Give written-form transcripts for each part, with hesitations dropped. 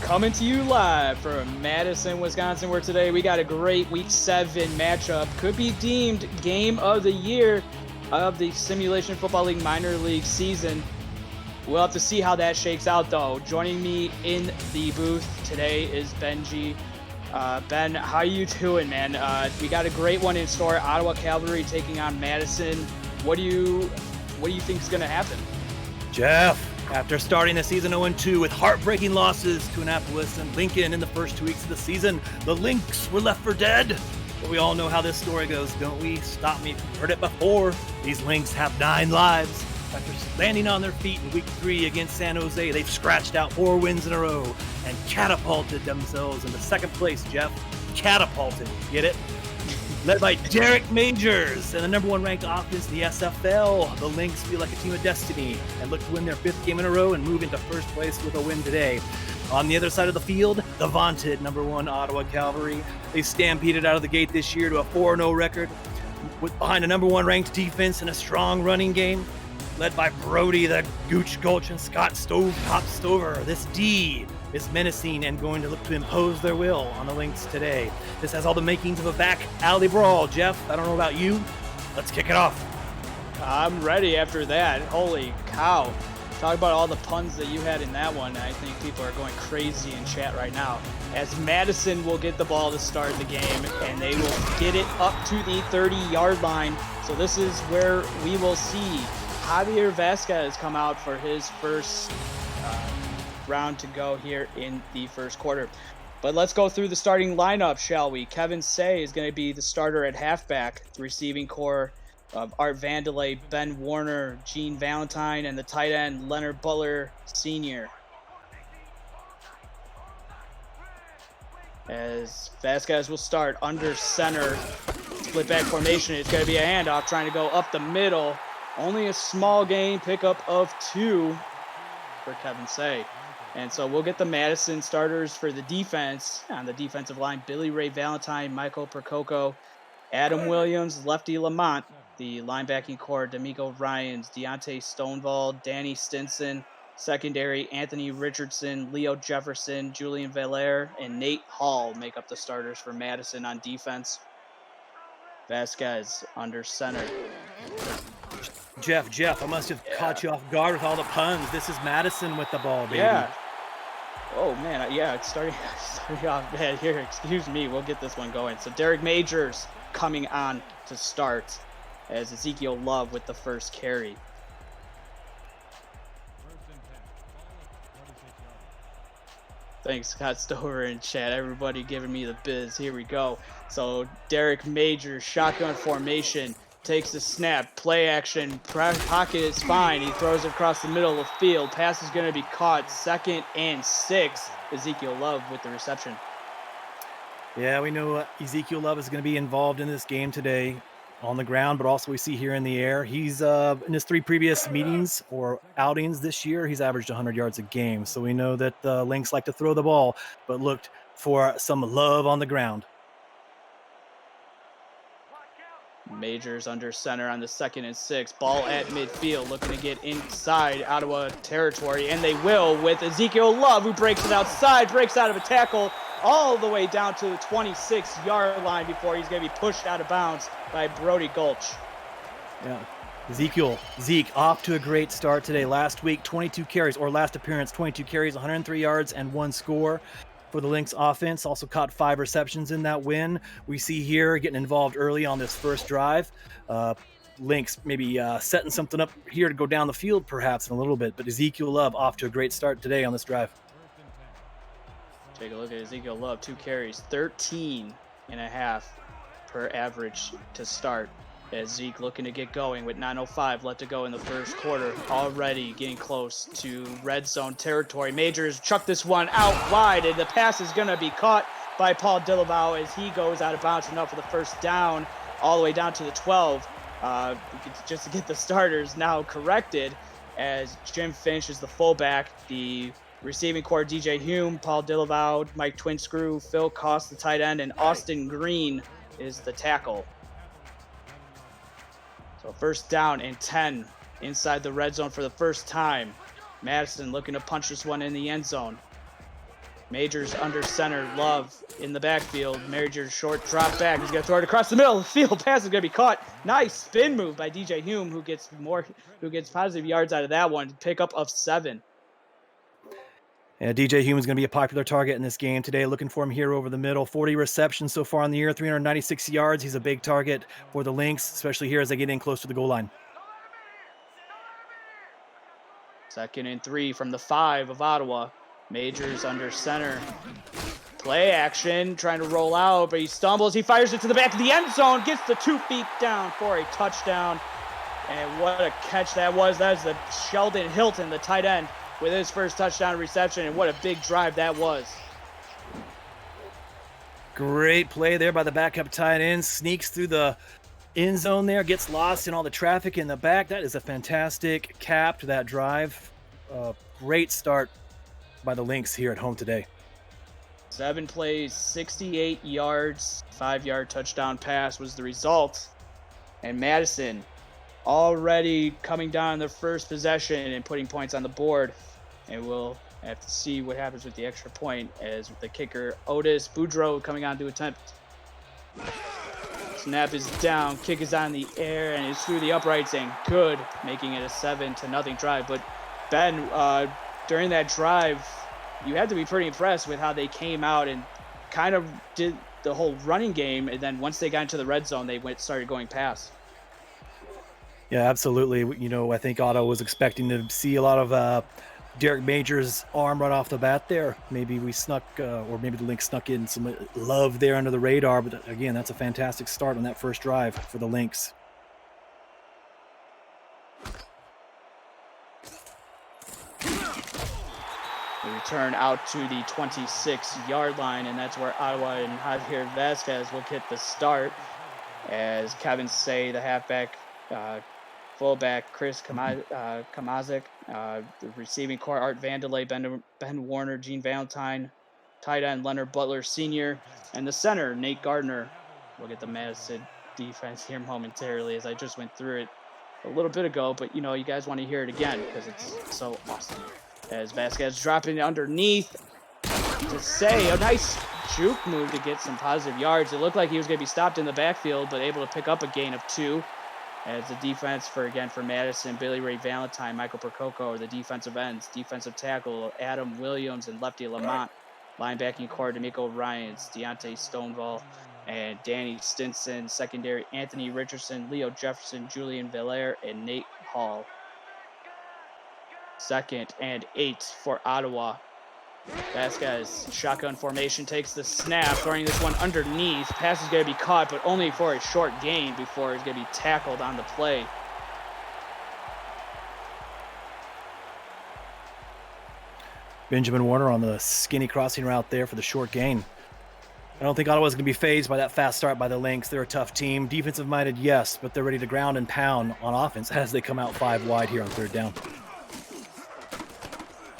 Coming to you live from Madison, Wisconsin, where today we got a great Week 7 matchup. Could be deemed Game of the Year of the Simulation Football League Minor League season. We'll have to see how that shakes out, though. Joining me in the booth today is Benji. Ben, how you doing, man? We got a great one in store. Ottawa Cavalry taking on Madison. What do you think is going to happen? Jeff, after starting the season 0-2 with heartbreaking losses to Annapolis and Lincoln in the first 2 weeks of the season, the Lynx were left for dead. But we all know how this story goes, don't we? Stop me if you've heard it before. These Lynx have 9 lives. After landing on their feet in Week 3 against San Jose, they've scratched out 4 wins in a row and catapulted themselves into second place, Jeff. Catapulted, get it? Led by Derek Majors and the number 1 ranked offense, the SFL. The Lynx feel like a team of destiny and look to win their 5th game in a row and move into first place with a win today. On the other side of the field, the vaunted number 1 Ottawa Cavalry. They stampeded out of the gate this year to a 4-0 record behind a number 1 ranked defense and a strong running game. Led by Brody, the Gooch Gulch, and Scott Stovetop Stover. This D is menacing and going to look to impose their will on the Lynx today. This has all the makings of a back alley brawl. Jeff, I don't know about you. Let's kick it off. I'm ready after that. Holy cow. Talk about all the puns that you had in that one. I think people are going crazy in chat right now. As Madison will get the ball to start the game, and they will get it up to the 30-yard line. So this is where we will see Javier Vasquez come out for his first round to go here in the first quarter. But let's go through the starting lineup, shall we? Kevin Say is going to be the starter at halfback. The receiving core of Art Vandelay, Ben Warner, Gene Valentine, and the tight end Leonard Butler Sr. As Vasquez will start under center, split back formation. It's going to be a handoff trying to go up the middle. Only a small gain, pickup of 2 for Kevin Say. And so we'll get the Madison starters for the defense. On the defensive line, Billy Ray Valentine, Michael Percoco, Adam Williams, Lefty Lamont. The linebacking core, D'Amico Ryans, Deontay Stonewall, Danny Stinson. Secondary, Anthony Richardson, Leo Jefferson, Julian Valaire, and Nate Hall make up the starters for Madison on defense. Vasquez under center. Jeff, I must have caught you off guard with all the puns. This is Madison with the ball, baby. Yeah. Oh, man. Yeah, it's starting off bad here. Excuse me. We'll get this one going. So Derek Majors coming on to start as Ezekiel Love with the first carry. Thanks, Scott Stover in chat. Everybody giving me the biz. Here we go. So Derek Majors, shotgun formation. Takes the snap, play action, pocket is fine. He throws it across the middle of the field. Pass is going to be caught. 2nd and 6. Ezekiel Love with the reception. Yeah, we know Ezekiel Love is going to be involved in this game today on the ground, but also we see here in the air. He's in his 3 previous meetings or outings this year, he's averaged 100 yards a game. So we know that the Lynx like to throw the ball, but looked for some love on the ground. Majors under center on the 2nd and 6. Ball at midfield, looking to get inside Ottawa territory, and they will with Ezekiel Love, who breaks it outside, breaks out of a tackle all the way down to the 26-yard line before he's going to be pushed out of bounds by Brody Gulch. Yeah, Zeke off to a great start today. Last week, 22 carries, or last appearance, 22 carries, 103 yards, and 1 score. For the Lynx offense, also caught 5 receptions in that win. We see here getting involved early on this first drive. Lynx maybe setting something up here to go down the field perhaps in a little bit, but Ezekiel Love off to a great start today on this drive. Take a look at Ezekiel Love, 2 carries, 13 and a half per average to start. As Zeke looking to get going with 9:05 left to go in the first quarter, already getting close to red zone territory. Majors chuck this one out wide, and the pass is going to be caught by Paul Dillavow as he goes out of bounds enough for the first down, all the way down to the 12. Just to get the starters now corrected, as Jim Finch is the fullback, the receiving core DJ Hume, Paul Dillavow, Mike Twinscrew, Phil Koss the tight end, and Austin Green is the tackle. So 1st down and 10 inside the red zone for the first time. Madison looking to punch this one in the end zone. Majors under center. Love in the backfield. Majors short drop back. He's going to throw it across the middle of the field. Pass is going to be caught. Nice spin move by DJ Hume, who gets positive yards out of that one. Pickup of 7. Yeah, DJ Hume is going to be a popular target in this game today. Looking for him here over the middle. 40 receptions so far in the year, 396 yards. He's a big target for the Lynx, especially here as they get in close to the goal line. 2nd and 3 from the 5 of Ottawa. Majors under center. Play action, trying to roll out, but he stumbles. He fires it to the back of the end zone, gets the 2 feet down for a touchdown. And what a catch that was. That is the Sheldon Hilton, the tight end, with his first touchdown reception, and what a big drive that was. Great play there by the backup tight end. Sneaks through the end zone there, gets lost in all the traffic in the back. That is a fantastic cap to that drive. Great start by the Lynx here at home today. 7 plays, 68 yards, 5-yard touchdown pass was the result. And Madison already coming down their first possession and putting points on the board. And we'll have to see what happens with the extra point as the kicker Otis Boudreau coming on to attempt. Snap is down, kick is on the air, and it's through the uprights and good, making it a 7-0 drive. But Ben, during that drive, you had to be pretty impressed with how they came out and kind of did the whole running game, and then once they got into the red zone, they started going past. Yeah, absolutely. You know, I think Ottawa was expecting to see a lot of Derek Major's arm right off the bat there. Maybe we snuck, or maybe the Lynx snuck in some love there under the radar. But again, that's a fantastic start on that first drive for the Lynx. They return out to the 26-yard line, and that's where Ottawa and Javier Vasquez will get the start. As Kevin Say, the halfback, fullback Chris Kamazik, the receiving core Art Vandelay, Ben Warner, Gene Valentine, tight end Leonard Butler Sr., and the center Nate Gardner. We'll get the Madison defense here momentarily as I just went through it a little bit ago, but you know, you guys want to hear it again because it's so awesome. As Vasquez dropping underneath to Say, a nice juke move to get some positive yards. It looked like he was going to be stopped in the backfield, but able to pick up a gain of 2. As the defense for Madison, Billy Ray Valentine, Michael Percoco are the defensive ends. Defensive tackle, Adam Williams and lefty Lamont. Linebacking core, D'Amico Ryans, Deontay Stonewall, and Danny Stinson. Secondary, Anthony Richardson, Leo Jefferson, Julian Valaire, and Nate Hall. 2nd and 8 for Ottawa. Vasquez, shotgun formation, takes the snap, throwing this one underneath. Pass is going to be caught, but only for a short gain before it's going to be tackled on the play. Benjamin Warner on the skinny crossing route there for the short gain. I don't think Ottawa's going to be fazed by that fast start by the Lynx. They're a tough team. Defensive-minded, yes, but they're ready to ground and pound on offense as they come out 5 wide here on 3rd down.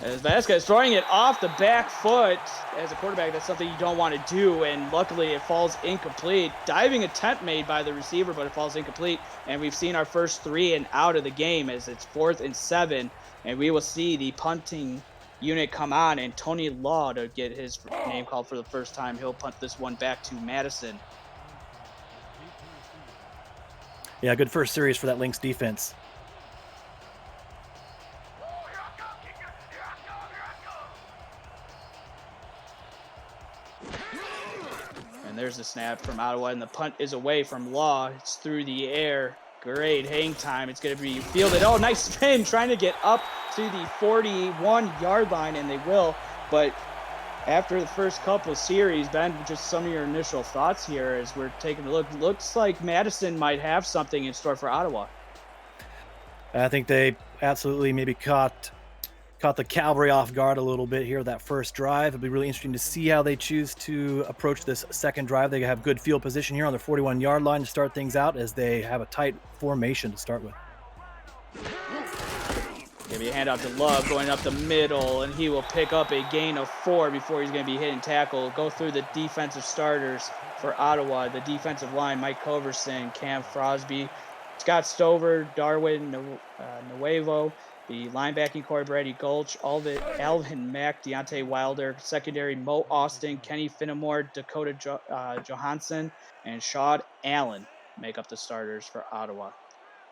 As Vasquez throwing it off the back foot. As a quarterback, that's something you don't want to do, and luckily it falls incomplete. Diving attempt made by the receiver, but it falls incomplete, and we've seen our first 3 and out of the game as it's 4th and 7, and we will see the punting unit come on, and Tony Law to get his name called for the first time. He'll punt this one back to Madison. Yeah, good first series for that Lynx defense. And there's the snap from Ottawa, and the punt is away from Law. It's through the air. Great hang time. It's going to be fielded. Oh, nice spin, trying to get up to the 41-yard line, and they will. But after the first couple of series, Ben, just some of your initial thoughts here as we're taking a look. Looks like Madison might have something in store for Ottawa. I think they absolutely maybe caught the Cavalry off guard a little bit here that first drive. It'll be really interesting to see how they choose to approach this second drive. They have good field position here on their 41-yard line to start things out as they have a tight formation to start with. Give me a handoff to Love going up the middle, and he will pick up a gain of 4 before he's going to be hit and tackle. Go through the defensive starters for Ottawa. The defensive line, Mike Coverson, Cam Frosby, Scott Stover, Darwin Nuevo, The linebacking core, Brady Gulch, Alvin Mack, Deontay Wilder. Secondary, Mo Austin, Kenny Finnemore, Dakota Johansson, and Shaud Allen make up the starters for Ottawa.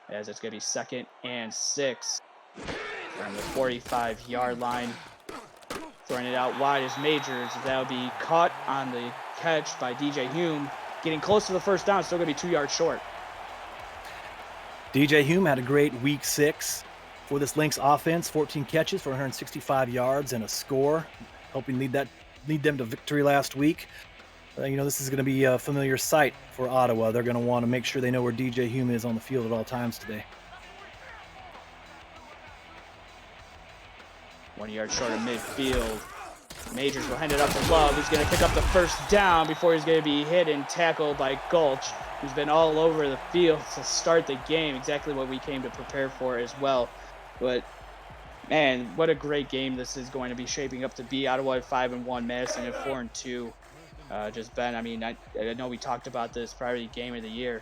As it's going to be 2nd and 6 from the 45-yard line. Throwing it out wide is Majors. That will be caught on the catch by DJ Hume. Getting close to the first down, still going to be 2 yards short. DJ Hume had a great week 6 for this Lynx offense. 14 catches for 165 yards and a score, helping lead them to victory last week. This is going to be a familiar sight for Ottawa. They're going to want to make sure they know where DJ Hume is on the field at all times today. 1 yard short of midfield. Majors will hand it up to Love, who's going to pick up the first down before he's going to be hit and tackled by Gulch, who's been all over the field to start the game. Exactly what we came to prepare for as well. But, man, what a great game this is going to be shaping up to be. Ottawa at 5-1, Madison at 4-2. Just Ben, I know we talked about this prior to the game of the year.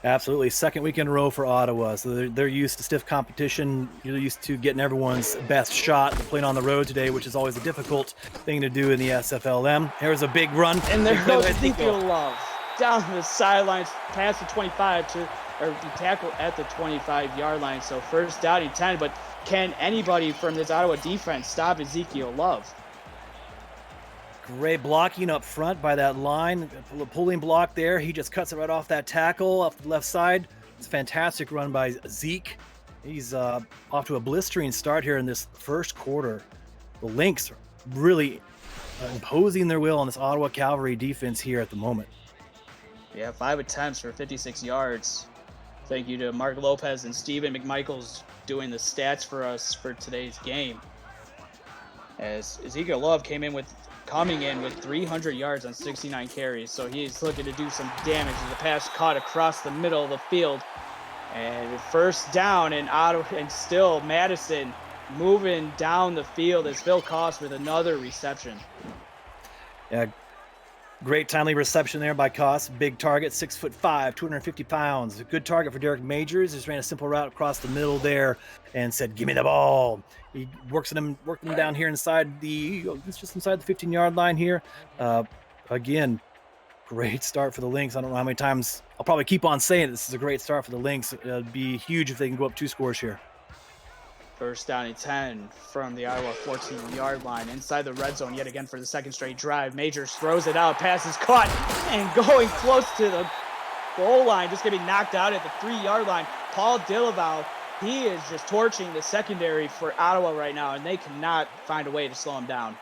Absolutely. 2nd week in a row for Ottawa. So they're used to stiff competition. You're used to getting everyone's best shot. They're playing on the road today, which is always a difficult thing to do in the SFLm. Here's a big run. And there goes Ezekiel Love down the sidelines, past the 25 or tackle at the 25-yard line. So first down and 10, but can anybody from this Ottawa defense stop Ezekiel Love? Great blocking up front by that line, pulling block there. He just cuts it right off that tackle off the left side. It's a fantastic run by Zeke. He's off to a blistering start here in this first quarter. The Lynx are really imposing their will on this Ottawa Cavalry defense here at the moment. Yeah, 5 attempts for 56 yards. Thank you to Mark Lopez and Steven McMichaels doing the stats for us for today's game. As Ezekiel Love coming in with 300 yards on 69 carries, so he's looking to do some damage. The pass caught across the middle of the field, and first down, and still Madison moving down the field as Phil Koss with another reception. Yeah, great timely reception there by Koss. Big target, 6'5", 250 pounds. A good target for Derek Majors. Just ran a simple route across the middle there and said, "Give me the ball." He working them down here inside it's just inside the 15-yard line here. Again, great start for the Lynx. I don't know how many times I'll probably keep on saying this is a great start for the Lynx. It'd be huge if they can go up 2 scores here. First down and 10 from the Ottawa 14-yard line. Inside the red zone yet again for the second straight drive. Majors throws it out. Pass is caught and going close to the goal line. Just going to be knocked out at the 3-yard line. Paul Delaval, he is just torching the secondary for Ottawa right now, and they cannot find a way to slow him down.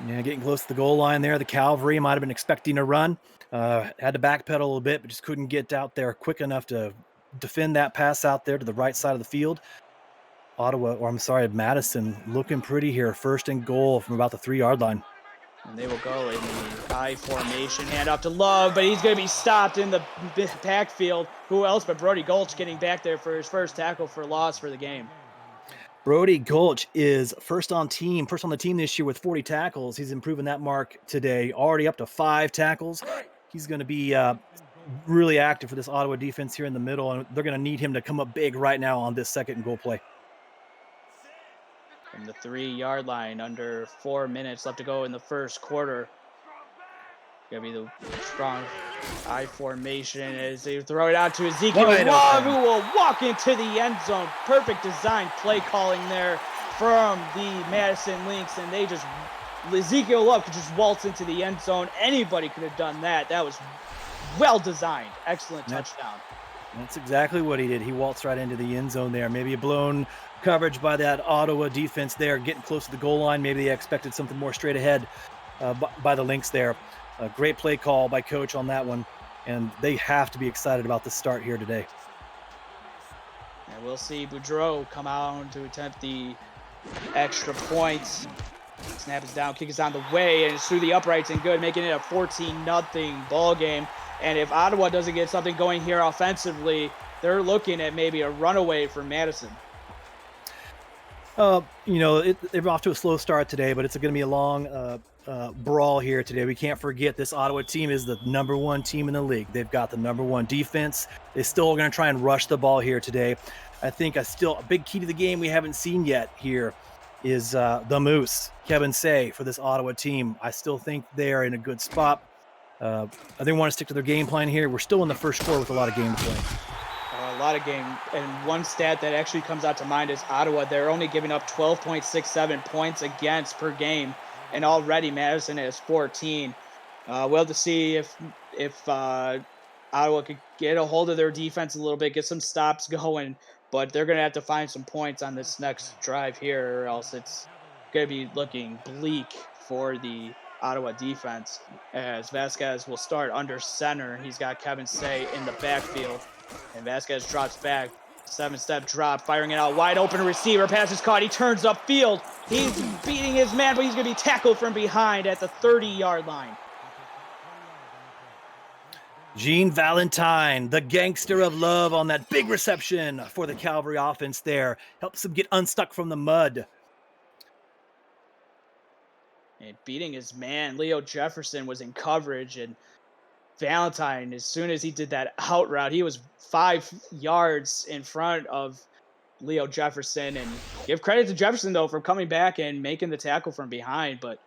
Yeah, getting close to the goal line there. The Cavalry might have been expecting a run. Had to backpedal a little bit, but just couldn't get out there quick enough to defend that pass out there to the right side of the field. Madison looking pretty here. 1st and goal from about the 3-yard line. And they will go in the I formation, hand off to Love, but he's going to be stopped in the backfield. Who else but Brody Gulch getting back there for his first tackle for loss for the game. Brody Gulch is first on the team this year with 40 tackles. He's improving that mark today, already up to 5 tackles. He's going to be really active for this Ottawa defense here in the middle, and they're going to need him to come up big right now on this 2nd and goal play. From the 3-yard line, under 4 minutes left to go in the first quarter. Gonna be the strong I formation as they throw it out to Ezekiel Love, who will walk into the end zone. Perfect design play calling there from the Madison Lynx, and Ezekiel Love could just waltz into the end zone. Anybody could have done that. That was well designed. Excellent touchdown. That's exactly what he did. He waltzed right into the end zone there. Maybe a blown coverage by that Ottawa defense there, getting close to the goal line. Maybe they expected something more straight ahead by the Lynx there. A great play call by Coach on that one, and they have to be excited about the start here today. And we'll see Boudreau come out to attempt the extra points. Snap is down, kick is on the way, and it's through the uprights and good, making it a 14-0 ball game. And if Ottawa doesn't get something going here offensively, they're looking at maybe a runaway for Madison. They're off to a slow start today, but it's going to be a long brawl here today. We can't forget this Ottawa team is the #1 team in the league. They've got the #1 defense. They still are going to try and rush the ball here today. I think a big key to the game we haven't seen yet here is the Moose, Kevin Say, for this Ottawa team. I still think they are in a good spot. I think they want to stick to their game plan here. We're still in the first quarter with a lot of game to play. A lot of game. And one stat that actually comes out to mind is Ottawa. They're only giving up 12.67 points against per game. And already Madison has 14. We'll have to see if Ottawa could get a hold of their defense a little bit, get some stops going. But they're going to have to find some points on this next drive here, or else it's going to be looking bleak for the Ottawa defense, as Vasquez will start under center. He's got Kevin Say in the backfield, and Vasquez drops back. 7-step drop, firing it out wide open. Receiver, pass is caught. He turns upfield. He's beating his man, but he's going to be tackled from behind at the 30-yard line. Gene Valentine, the gangster of love, on that big reception for the Cavalry offense there. Helps him get unstuck from the mud. And beating his man, Leo Jefferson was in coverage, and Valentine, as soon as he did that out route, he was 5 yards in front of Leo Jefferson. And give credit to Jefferson, though, for coming back and making the tackle from behind. But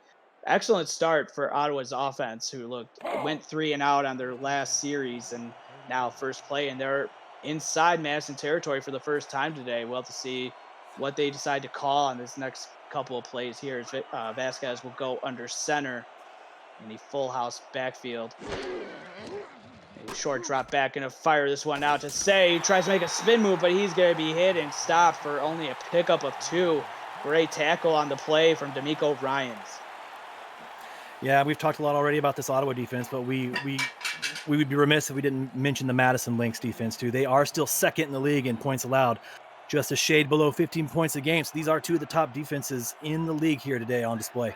excellent start for Ottawa's offense, who went 3 and out on their last series, and now first play, and they're inside Madison territory for the first time today. We'll have to see what they decide to call on this next couple of plays here. Vasquez will go under center in the full house backfield. A short drop back, gonna fire this one out to Say. He tries to make a spin move, but he's gonna be hit and stopped for only a pickup of 2. Great tackle on the play from D'Amico Ryans. Yeah, we've talked a lot already about this Ottawa defense, but we would be remiss if we didn't mention the Madison Lynx defense too. They are still second in the league in points allowed, just a shade below 15 points a game. So these are 2 of the top defenses in the league here today on display.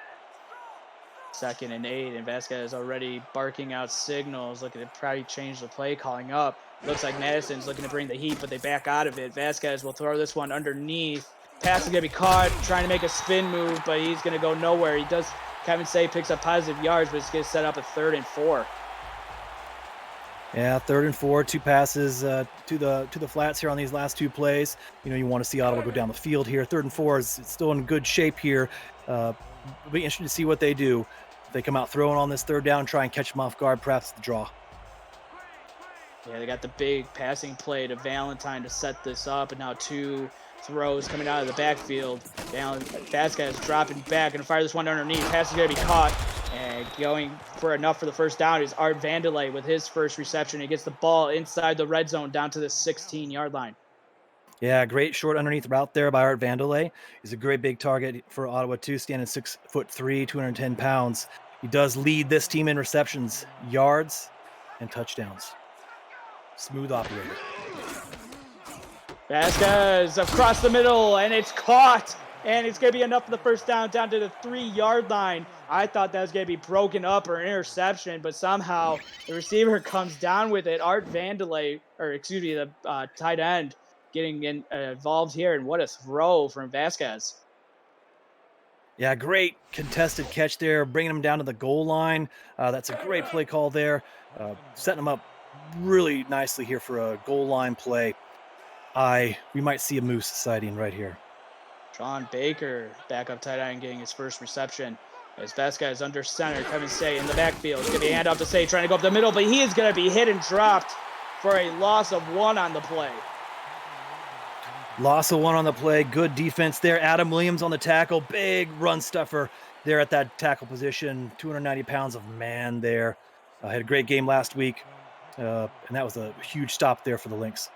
2nd and 8, and Vasquez already barking out signals, looking to probably change the play calling up. Looks like Madison's looking to bring the heat, but they back out of it. Vasquez will throw this one underneath. Pass is going to be caught, trying to make a spin move, but he's going to go nowhere. Kevin Say picks up positive yards, but it's going to set up a 3rd and 4. Yeah, 3rd and 4, 2 passes to the flats here on these last 2 plays. You know, you want to see Ottawa go down the field here. 3rd and 4 is still in good shape here. It'll be interesting to see what they do. If they come out throwing on this 3rd down, try and catch them off guard, perhaps the draw. Yeah, they got the big passing play to Valentine to set this up, and now 2 throws coming out of the backfield. Vasquez dropping back and fire this one underneath. Pass is going to be caught, and going for enough for the first down is Art Vandelay with his first reception. He gets the ball inside the red zone down to the 16-yard line. Yeah, great short underneath route there by Art Vandelay. He's a great big target for Ottawa too, standing 6'3", 210 pounds. He does lead this team in receptions, yards, and touchdowns. Smooth operator. Vasquez across the middle, and it's caught, and it's going to be enough for the first down down to the 3-yard line. I thought that was going to be broken up or interception, but somehow the receiver comes down with it. Art Vandelay, the tight end, getting involved here, and what a throw from Vasquez. Yeah, great contested catch there, bringing him down to the goal line. That's a great play call there, setting him up really nicely here for a goal line play. We might see a Moose sighting right here. John Baker, backup tight end, getting his first reception. As Vasquez under center, Kevin Say in the backfield. It's going to be a handoff to Say, trying to go up the middle, but he is going to be hit and dropped for a loss of 1 on the play. Loss of 1 on the play. Good defense there. Adam Williams on the tackle. Big run stuffer there at that tackle position. 290 pounds of man there. Had a great game last week, and that was a huge stop there for the Lynx.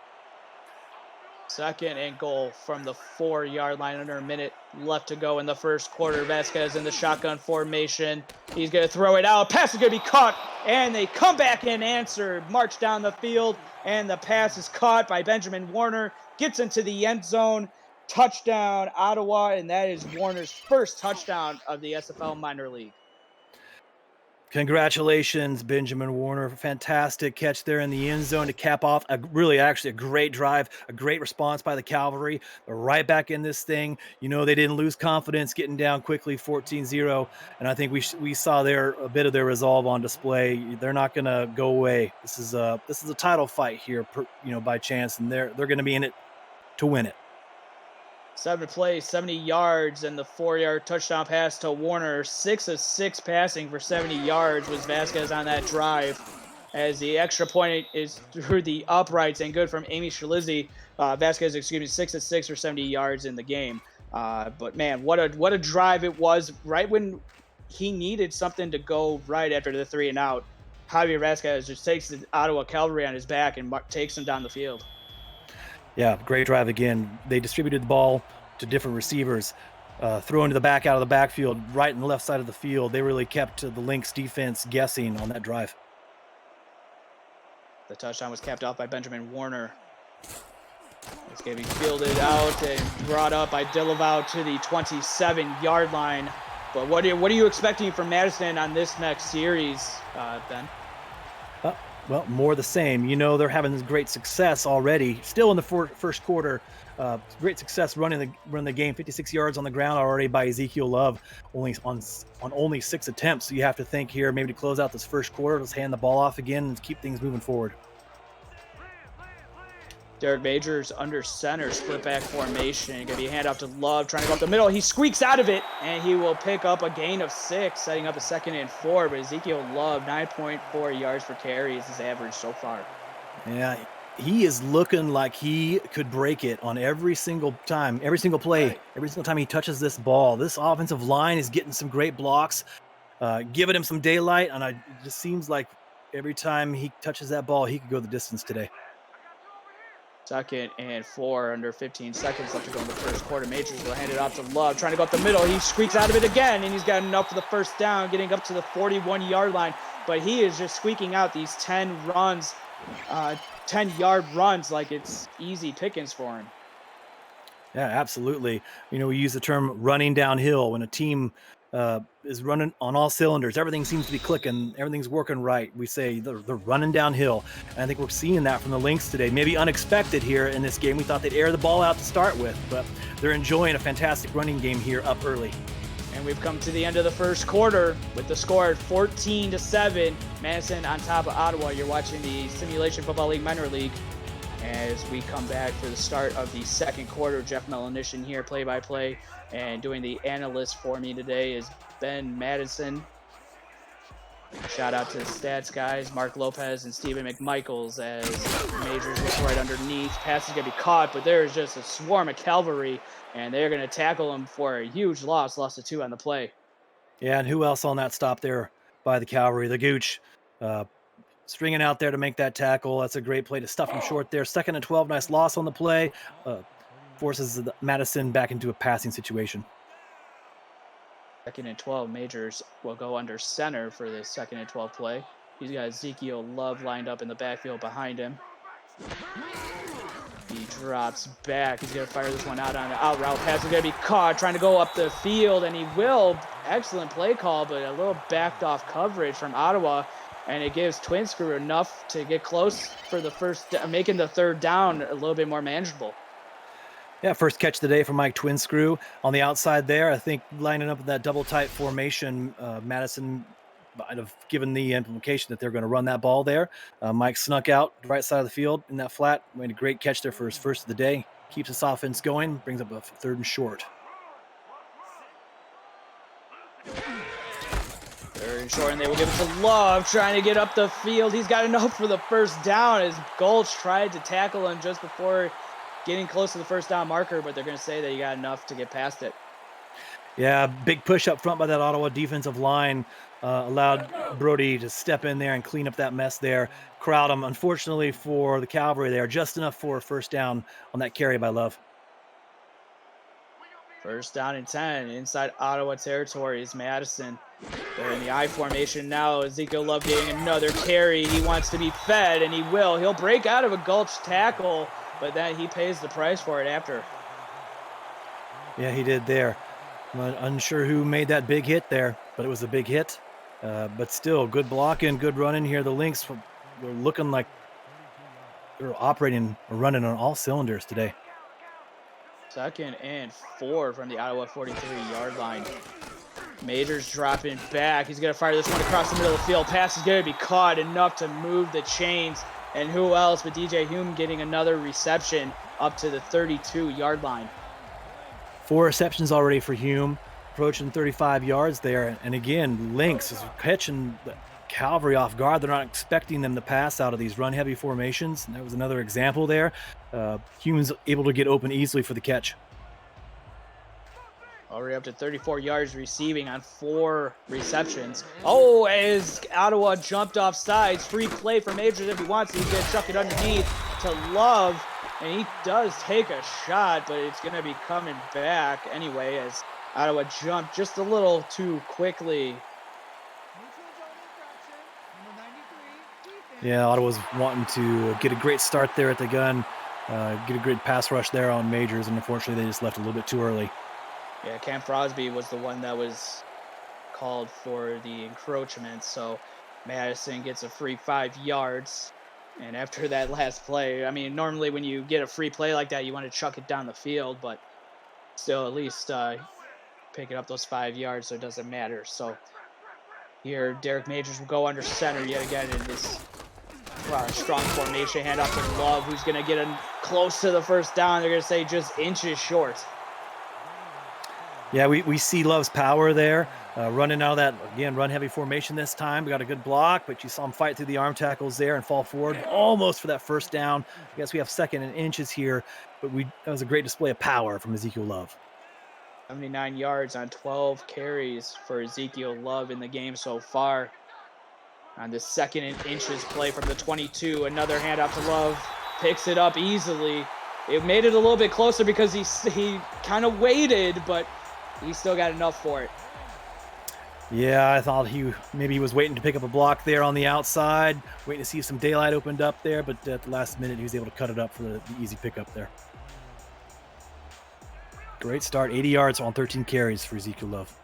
2nd and goal from the 4-yard line, under a minute left to go in the first quarter. Vasquez in the shotgun formation. He's going to throw it out. Pass is going to be caught, and they come back and answer. March down the field, and the pass is caught by Benjamin Warner. Gets into the end zone. Touchdown, Ottawa, and that is Warner's first touchdown of the SFL minor league. Congratulations, Benjamin Warner. Fantastic catch there in the end zone to cap off actually a great drive, a great response by the Cavalry. They're right back in this thing. You know, they didn't lose confidence getting down quickly 14-0. And I think we saw a bit of their resolve on display. They're not going to go away. This is a title fight here, by chance, and they're going to be in it to win it. 7 plays, 70 yards, and the 4-yard touchdown pass to Warner. 6 of 6 passing for 70 yards was Vasquez on that drive. As the extra point is through the uprights and good from Amy Shalizzi. Vasquez, 6 of 6 for 70 yards in the game. But man, what a drive it was! Right when he needed something to go right after the 3 and out, Javier Vasquez just takes the Ottawa Cavalry on his back and takes them down the field. Yeah, great drive again. They distributed the ball to different receivers, throwing to the back out of the backfield, right and left side of the field. They really kept the Lynx defense guessing on that drive. The touchdown was capped off by Benjamin Warner. It's going to be fielded out and brought up by Dillavau to the 27-yard line. But what are you expecting from Madison on this next series, Ben? Well, more the same. You know, they're having great success already. Still in the first quarter, great success running the game. 56 yards on the ground already by Ezekiel Love, only 6 attempts. So you have to think here, maybe to close out this first quarter, let's hand the ball off again and keep things moving forward. Derek Majors under center, split back formation. Going to be a handoff to Love, trying to go up the middle. He squeaks out of it, and he will pick up a gain of 6, setting up a 2nd and 4. But Ezekiel Love, 9.4 yards per carry is his average so far. Yeah, he is looking like he could break it on every single time, every single play, every single time he touches this ball. This offensive line is getting some great blocks, giving him some daylight, and it just seems like every time he touches that ball, he could go the distance today. 2nd and 4, under 15 seconds left to go in the first quarter. Majors will hand it off to Love, trying to go up the middle. He squeaks out of it again, and he's got enough for the first down, getting up to the 41-yard line. But he is just squeaking out these 10-yard runs like it's easy pickings for him. Yeah, absolutely. You know, we use the term running downhill when a team is running on all cylinders. Everything seems to be clicking. Everything's working right. We say they're running downhill. And I think we're seeing that from the Lynx today. Maybe unexpected here in this game. We thought they'd air the ball out to start with, but they're enjoying a fantastic running game here up early. And we've come to the end of the first quarter with the score at 14-7. Madison on top of Ottawa. You're watching the Simulation Football League Minor League. As we come back for the start of the second quarter, Jeff Melanishin here, play-by-play, and doing the analyst for me today is Ben Madison. Shout out to the stats guys, Mark Lopez and Stephen McMichaels, as Majors looks right underneath. Pass is going to be caught, but there is just a swarm of cavalry, and they're going to tackle him for a huge loss of 2 on the play. Yeah, and who else on that stop there by the Cavalry? The Gooch. Stringing out there to make that tackle. That's a great play to stuff him short there. 2nd and 12, nice loss on the play. Forces Madison back into a passing situation. 2nd and 12, Majors will go under center for the 2nd and 12 play. He's got Ezekiel Love lined up in the backfield behind him. He drops back. He's going to fire this one out on the out route. Pass is going to be caught, trying to go up the field, and he will. Excellent play call, but a little backed off coverage from Ottawa. And it gives Twin Screw enough to get close for the making the 3rd down a little bit more manageable. Yeah, first catch of the day for Mike Twin Screw on the outside there. I think lining up in that double tight formation, Madison might have given the implication that they're going to run that ball there. Mike snuck out the right side of the field in that flat. Made a great catch there for his first of the day. Keeps this offense going. Brings up a 3rd and short. 3rd and short, and they will give it to Love, trying to get up the field. He's got enough for the first down as Gulch tried to tackle him just before getting close to the first down marker, but they're going to say that he got enough to get past it. Yeah, big push up front by that Ottawa defensive line allowed Brody to step in there and clean up that mess there. Crowd him, unfortunately for the Cavalry there, just enough for a first down on that carry by Love. 1st down and 10 inside Ottawa territory is Madison. They're in the I formation now. Ezekiel Love getting another carry. He wants to be fed, and he will. He'll break out of a Gulch tackle, but then he pays the price for it after. Yeah, he did there. I'm unsure who made that big hit there, but it was a big hit. But still, good blocking, good running here. The Lynx were looking like they're operating or running on all cylinders today. 2nd and 4 from the Ottawa 43-yard line. Majors dropping back. He's going to fire this one across the middle of the field. Pass is going to be caught enough to move the chains. And who else but DJ Hume getting another reception up to the 32-yard line. 4 receptions already for Hume, approaching 35 yards there. And again, Lynx is catching the Cavalry off guard. They're not expecting them to pass out of these run-heavy formations. And that was another example there. Hume's able to get open easily for the catch. Already up to 34 yards receiving on 4 receptions. Oh, as Ottawa jumped off sides. Free play for Majors if he wants to. He's going to chuck it underneath to Love. And he does take a shot, but it's going to be coming back anyway as Ottawa jumped just a little too quickly. Yeah, Ottawa's wanting to get a great start there at the gun, get a great pass rush there on Majors, and unfortunately they just left a little bit too early. Yeah, Cam Crosby was the one that was called for the encroachment, so Madison gets a free 5 yards. And after that last play, I mean, normally when you get a free play like that, you want to chuck it down the field, but still at least picking up those 5 yards, so it doesn't matter. So here, Derek Majors will go under center yet again in this strong formation. Hand off to Love, who's going to get him close to the first down. They're going to say just inches short. Yeah, we see Love's power there, running out of that, again, run-heavy formation this time. We got a good block, but you saw him fight through the arm tackles there and fall forward almost for that first down. I guess we have 2nd and inches here, but that was a great display of power from Ezekiel Love. 79 yards on 12 carries for Ezekiel Love in the game so far. On the 2nd and inches play from the 22, another handoff to Love, picks it up easily. It made it a little bit closer because he kind of waited, but he still got enough for it. Yeah, I thought maybe he was waiting to pick up a block there on the outside, waiting to see if some daylight opened up there, but at the last minute he was able to cut it up for the easy pickup there. Great start, 80 yards on 13 carries for Ezekiel Love.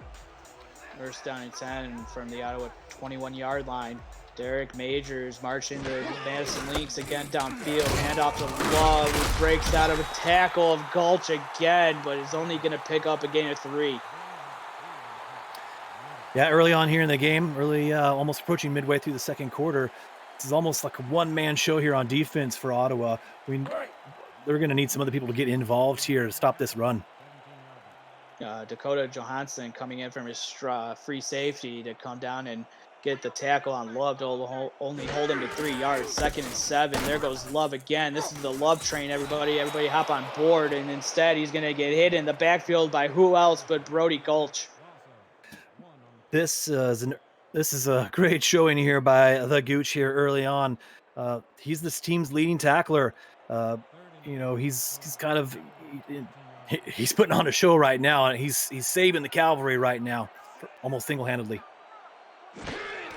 First down and 10 from the Ottawa 21-yard line. Derek Majors marching the Madison Lynx again downfield. Handoff to Love, who breaks out of a tackle of Gulch again, but is only going to pick up a gain of 3. Yeah, early on here in the game, almost approaching midway through the second quarter, this is almost like a one-man show here on defense for Ottawa. They're going to need some other people to get involved here to stop this run. Dakota Johansson coming in from his free safety to come down and get the tackle on Love to only hold him to 3 yards. 2nd and 7. There goes Love again. This is the Love train, everybody. Everybody hop on board. And instead, he's going to get hit in the backfield by who else but Brody Gulch. This is a great showing here by the Gooch here early on. He's this team's leading tackler. He's kind of he's putting on a show right now, and he's saving the Cavalry right now, almost single-handedly.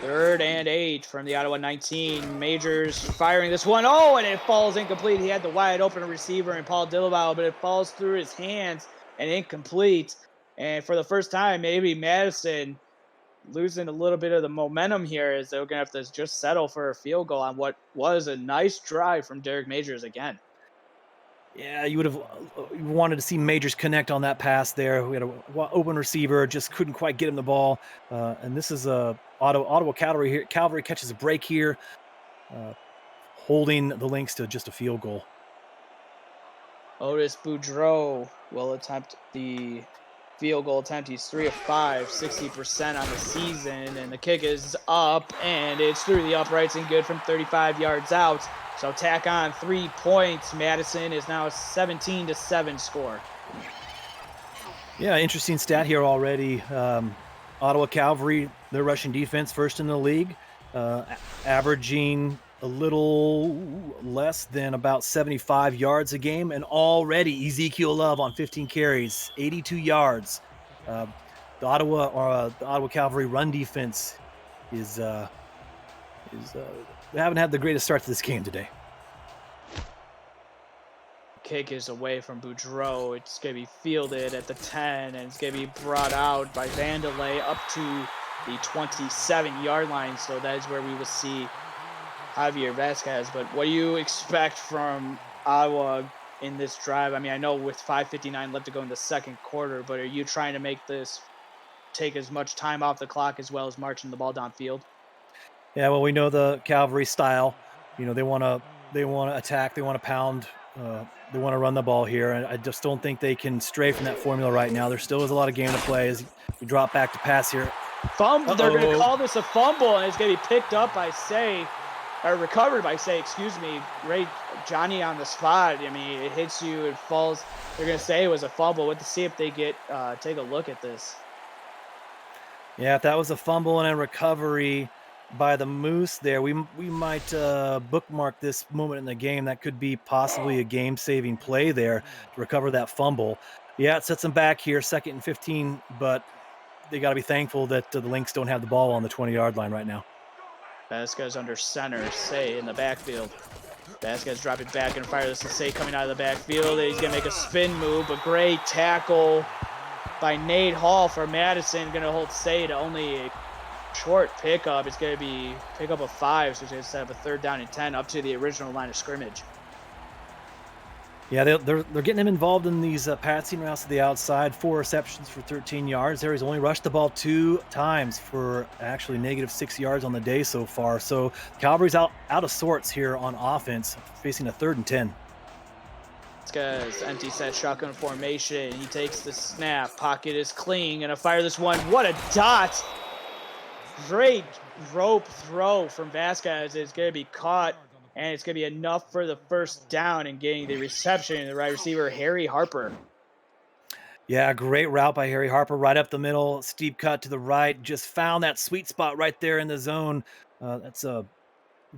3rd and 8 from the Ottawa 19. Majors firing this one. Oh, and it falls incomplete. He had the wide open receiver in Paul Dillabau, but it falls through his hands and incomplete. And for the first time, maybe Madison losing a little bit of the momentum here as they're going to have to just settle for a field goal on what was a nice drive from Derek Majors again. Yeah, you would have wanted to see Majors connect on that pass there. We had an open receiver, just couldn't quite get him the ball. And this is Ottawa Cavalry here. Cavalry catches a break here, holding the Lynx to just a field goal. Otis Boudreau will attempt the field goal attempt. He's 3 of 5, 60% on the season, and the kick is up, and it's through the uprights and good from 35 yards out. So tack on 3 points. Madison is now a 17-7 score. Yeah, interesting stat here already. Ottawa Cavalry, their rushing defense, first in the league, averaging a little less than about 75 yards a game, and already Ezekiel Love on 15 carries, 82 yards. The Ottawa Cavalry run defense is we haven't had the greatest start to this game today. Kick is away from Boudreau. It's going to be fielded at the 10, and it's going to be brought out by Vandelay up to the 27-yard line. So that is where we will see Javier Vasquez. But what do you expect from Ottawa in this drive? I mean, I know with 5:59 left to go in the second quarter, but are you trying to make this take as much time off the clock as well as marching the ball downfield? Yeah, well, we know the Cavalry style. They want to attack, they want to pound, they want to run the ball here, and I just don't think they can stray from that formula right now. There still is a lot of game to play as we drop back to pass here. Fumble. They're going to Uh-oh. call this a fumble, and it's going to be picked up by or recovered by excuse me, Ray Johnny on the spot. I mean, it hits you, it falls. They're going to say it was a fumble. Let's see if they take a look at this. Yeah, if that was a fumble and a recovery by the Moose there, we might bookmark this moment in the game. That could be possibly a game-saving play there to recover that fumble. Yeah, it sets them back here, 2nd and 15, but they got to be thankful that the Lynx don't have the ball on the 20-yard line right now. Vasquez under center, Say in the backfield. Vasquez drop it back and fire this to Say coming out of the backfield. He's going to make a spin move, but great tackle by Nate Hall for Madison. Going to hold Say to only a short pickup. It's going to be pickup of 5, so it's going to set up a 3rd down and 10 up to the original line of scrimmage. Yeah, they're getting him involved in these passing routes to the outside. 4 receptions for 13 yards there. He's only rushed the ball 2 times for actually -6 yards on the day so far. So Cavalry's out of sorts here on offense, facing a 3rd and 10. This guy's empty set shotgun formation. He takes the snap. Pocket is clean. Gonna fire this one. What a dot! Great rope throw from Vasquez. It's gonna be caught, and it's going to be enough for the 1st down and getting the reception. The right receiver, Harry Harper. Yeah, great route by Harry Harper, right up the middle, steep cut to the right. Just found that sweet spot right there in the zone. That's a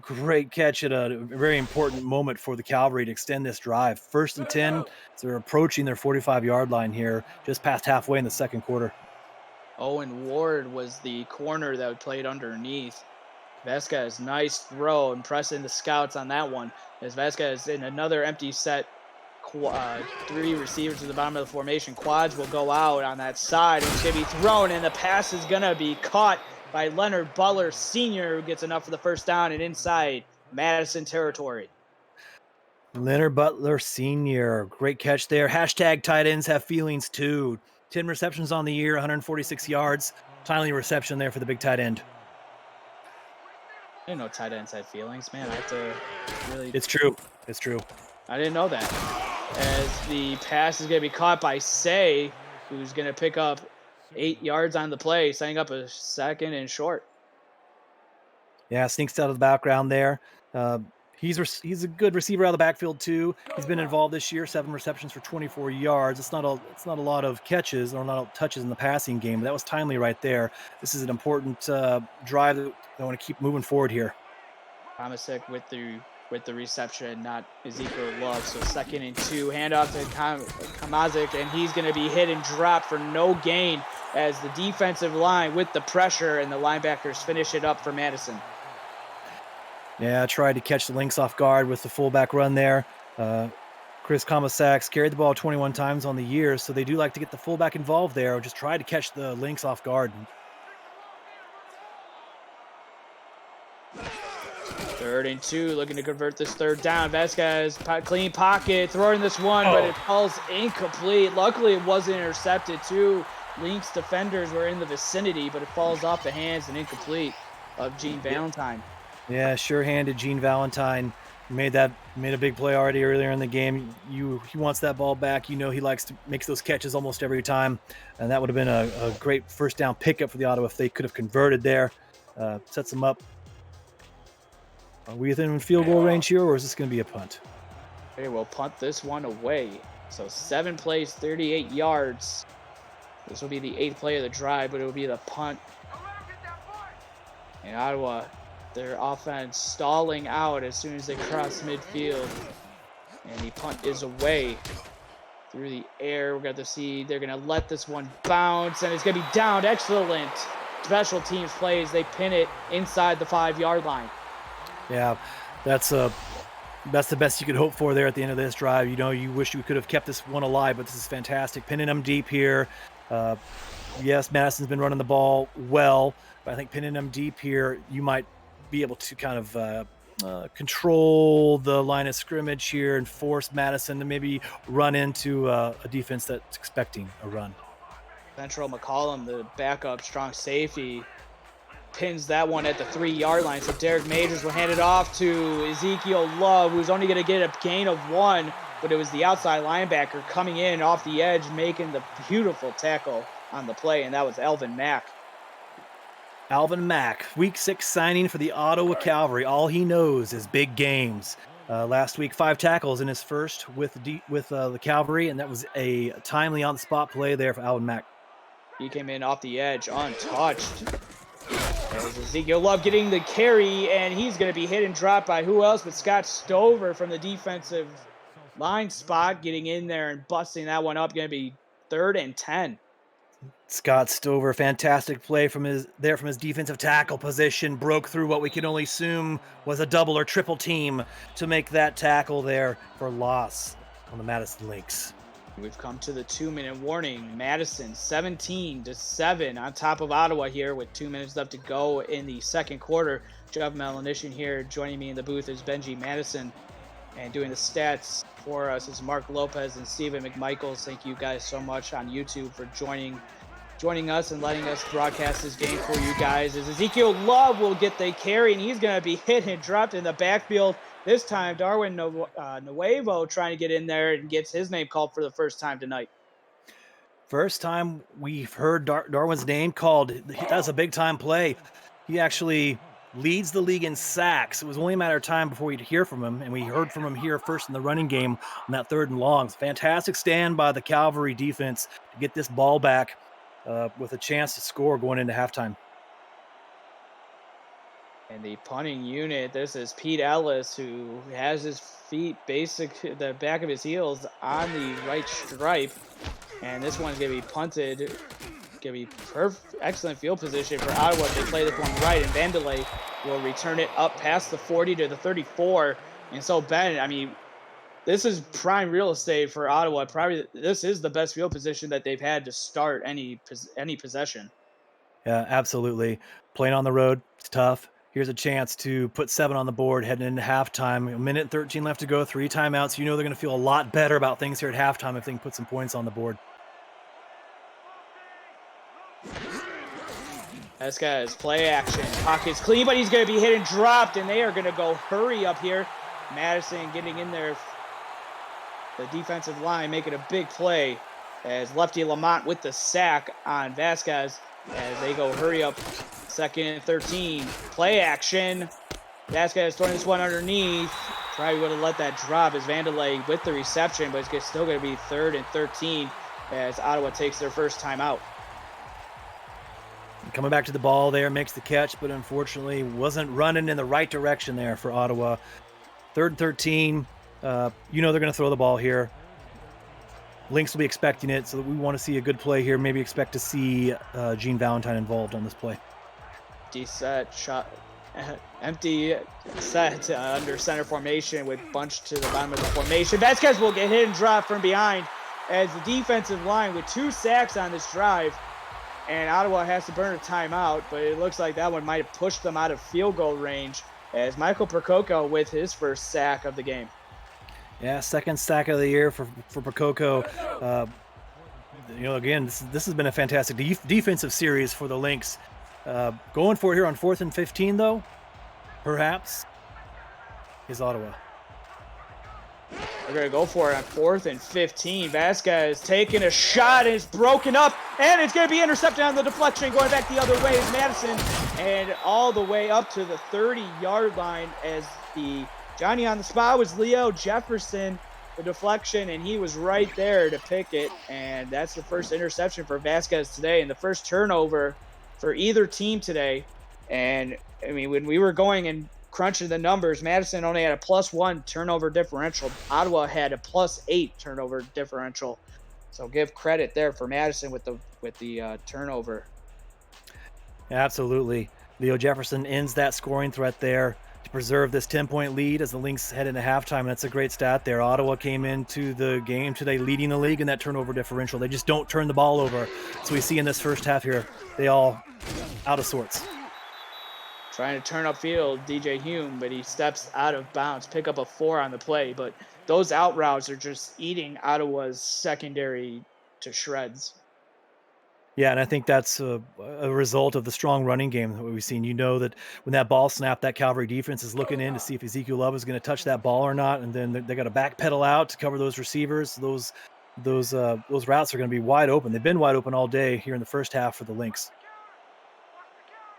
great catch at a very important moment for the Cavalry to extend this drive. 1st and 10, so they're approaching their 45-yard line here, just past halfway in the second quarter. Owen Ward was the corner that played underneath. Vasquez, nice throw, impressing the scouts on that one. As Vasquez in another empty set, 3 receivers to the bottom of the formation. Quads will go out on that side. It's going to be thrown, and the pass is going to be caught by Leonard Butler Sr., who gets enough for the 1st down and inside Madison territory. Leonard Butler Sr., great catch there. Hashtag tight ends have feelings too. 10 receptions on the year, 146 yards. Timely reception there for the big tight end. I didn't know tight ends had feelings, man. I have to really. It's true. It's true. I didn't know that. As the pass is going to be caught by Say, who's going to pick up 8 yards on the play, setting up a 2nd and short. Yeah, sneaks out of the background there. He's a good receiver out of the backfield too. He's been involved this year, 7 receptions for 24 yards. It's not a lot of catches or not touches in the passing game, but that was timely right there. This is an important drive that they want to keep moving forward here. Tomasek with the reception, not Ezekiel Love. So 2nd and 2, handoff to Kamazik, and he's going to be hit and dropped for no gain as the defensive line with the pressure and the linebackers finish it up for Madison. Yeah, tried to catch the Lynx off guard with the fullback run there. Chris Kamasak carried the ball 21 times on the year, so they do like to get the fullback involved there or just try to catch the Lynx off guard. 3rd and 2, looking to convert this 3rd down. Vasquez, clean pocket, throwing this one, but it falls incomplete. Luckily, it wasn't intercepted. 2 Lynx defenders were in the vicinity, but it falls off the hands and incomplete of Gene Valentine. Yeah, sure-handed Gene Valentine made a big play already earlier in the game. He wants that ball back. He likes to make those catches almost every time, and that would have been a great 1st down pickup for the Ottawa if they could have converted there. Sets them up. Are we within field goal range here, or is this going to be a punt? Okay, we'll punt this one away. So 7 plays, 38 yards. This will be the 8th play of the drive, but it will be the punt. And Ottawa, their offense stalling out as soon as they cross midfield. And the punt is away through the air. We're going to see they're going to let this one bounce, and it's going to be downed. Excellent special teams plays. They pin it inside the 5-yard line. Yeah, that's the best you could hope for there at the end of this drive. You wish you could have kept this one alive, but this is fantastic. Pinning them deep here. Yes, Madison's been running the ball well, but I think pinning them deep here, you might be able to kind of control the line of scrimmage here and force Madison to maybe run into a defense that's expecting a run. Central McCollum, the backup strong safety, pins that one at the 3-yard line. So Derek Majors will hand it off to Ezekiel Love, who's only going to get a gain of 1, but it was the outside linebacker coming in off the edge, making the beautiful tackle on the play, and that was Alvin Mack. Alvin Mack, week 6 signing for the Ottawa Cavalry. All he knows is big games. Last week, 5 tackles in his first with the Cavalry, and that was a timely on-the-spot play there for Alvin Mack. He came in off the edge untouched. As Ezekiel Love getting the carry, and he's going to be hit and dropped by who else but Scott Stover from the defensive line spot, getting in there and busting that one up. Going to be 3rd and 10. Scott Stover, fantastic play from his defensive tackle position, broke through what we could only assume was a double or triple team to make that tackle there for loss on the Madison Lynx. We've come to the 2-minute warning. Madison 17-7 on top of Ottawa here with 2 minutes left to go in the second quarter. Jeff Melanician here. Joining me in the booth is Benji Madison, and doing the stats for us is Mark Lopez and Stephen McMichaels. Thank you guys so much on YouTube for joining us and letting us broadcast this game for you guys. As Ezekiel Love will get the carry, and he's going to be hit and dropped in the backfield. This time, Darwin Nuevo trying to get in there and gets his name called for the first time tonight. First time we've heard Darwin's name called. That's a big-time play. He actually leads the league in sacks. It was only a matter of time before we'd hear from him, and we heard from him here first in the running game on that 3rd and long. Fantastic stand by the Cavalry defense to get this ball back with a chance to score going into halftime. And the punting unit, this is Pete Ellis, who has his feet the back of his heels on the right stripe. And this one's going to be punted. Going to be excellent field position for Ottawa if they play this one right. And Vandelay will return it up past the 40 to the 34. And so, Ben, I mean, this is prime real estate for Ottawa. Probably this is the best field position that they've had to start any possession. Yeah, absolutely. Playing on the road, it's tough. Here's a chance to put 7 on the board heading into halftime. 1:13 left to go, 3 timeouts. You know they're going to feel a lot better about things here at halftime if they can put some points on the board. This guy's play action. Pocket's clean, but he's going to be hit and dropped, and they are going to go hurry up here. Madison getting in there. The defensive line making a big play as Lefty Lamont with the sack on Vasquez as they go hurry up. 2nd and 13. Play action. Vasquez throwing this one underneath. Probably would have let that drop as Vandelay with the reception, but it's still going to be 3rd and 13 as Ottawa takes their first timeout. Coming back to the ball there, makes the catch, but unfortunately wasn't running in the right direction there for Ottawa. 3rd and 13. You know they're going to throw the ball here. Lynx will be expecting it, so we want to see a good play here. Maybe expect to see Gene Valentine involved on this play. Empty set under center formation with bunch to the bottom of the formation. Vasquez will get hit and drop from behind as the defensive line with 2 sacks on this drive. And Ottawa has to burn a timeout, but it looks like that one might have pushed them out of field goal range as Michael Percoco with his first sack of the game. Yeah, 2nd sack of the year for Percoco. Again, this has been a fantastic defensive series for the Lynx. Going for it here on 4th and 15, though, perhaps, is Ottawa. They're going to go for it on 4th and 15. Vasquez taking a shot, and it's broken up, and it's going to be intercepted on the deflection. Going back the other way is Madison, and all the way up to the 30-yard line as the Johnny on the spot was Leo Jefferson, the deflection, and he was right there to pick it, and that's the first interception for Vasquez today and the first turnover for either team today. And, I mean, when we were going and crunching the numbers, Madison only had a +1 turnover differential. Ottawa had a +8 turnover differential. So give credit there for Madison with the turnover. Absolutely. Leo Jefferson ends that scoring threat there to preserve this 10-point lead as the Lynx head into halftime. And that's a great stat there. Ottawa came into the game today leading the league in that turnover differential. They just don't turn the ball over. So we see in this first half here, they all out of sorts. Trying to turn upfield, DJ Hume, but he steps out of bounds, pick up a 4 on the play. But those out routes are just eating Ottawa's secondary to shreds. Yeah, and I think that's a result of the strong running game that we've seen. You know that when that ball snapped, that Calvary defense is looking in to see if Ezekiel Love is going to touch that ball or not, and then they got to backpedal out to cover those receivers. Those routes are going to be wide open. They've been wide open all day here in the first half for the Lynx.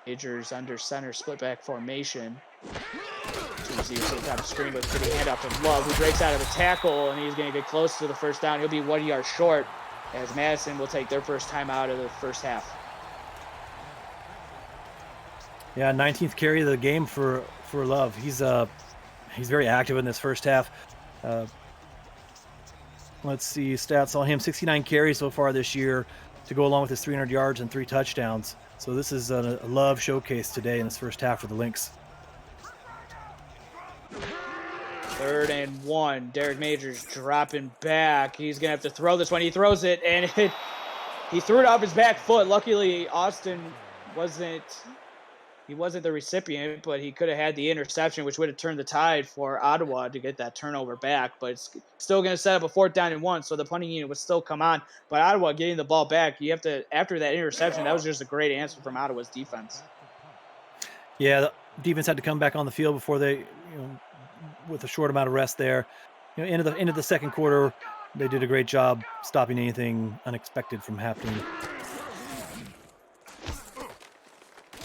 Majors under center split back formation. Two receivers to the top of the screen, but pretty handoff to Love, who breaks out of the tackle, and he's going to get close to the first down. He'll be 1 yard short, as Madison will take their first time out of the first half. Yeah, 19th carry of the game for Love. He's very active in this first half. Let's see stats on him: 69 carries so far this year, to go along with his 300 yards and 3 touchdowns. So this is a Love showcase today in this first half for the Lynx. 3rd and 1. Derek Majors dropping back. He's going to have to throw this one. He throws it, and he threw it off his back foot. Luckily, Austin wasn't the recipient, but he could have had the interception, which would have turned the tide for Ottawa to get that turnover back. But it's still going to set up a 4th down and 1, so the punting unit would still come on. But Ottawa getting the ball back, you have to, after that interception, that was just a great answer from Ottawa's defense. Yeah, the defense had to come back on the field before they, with a short amount of rest there. Into the second quarter, they did a great job stopping anything unexpected from happening.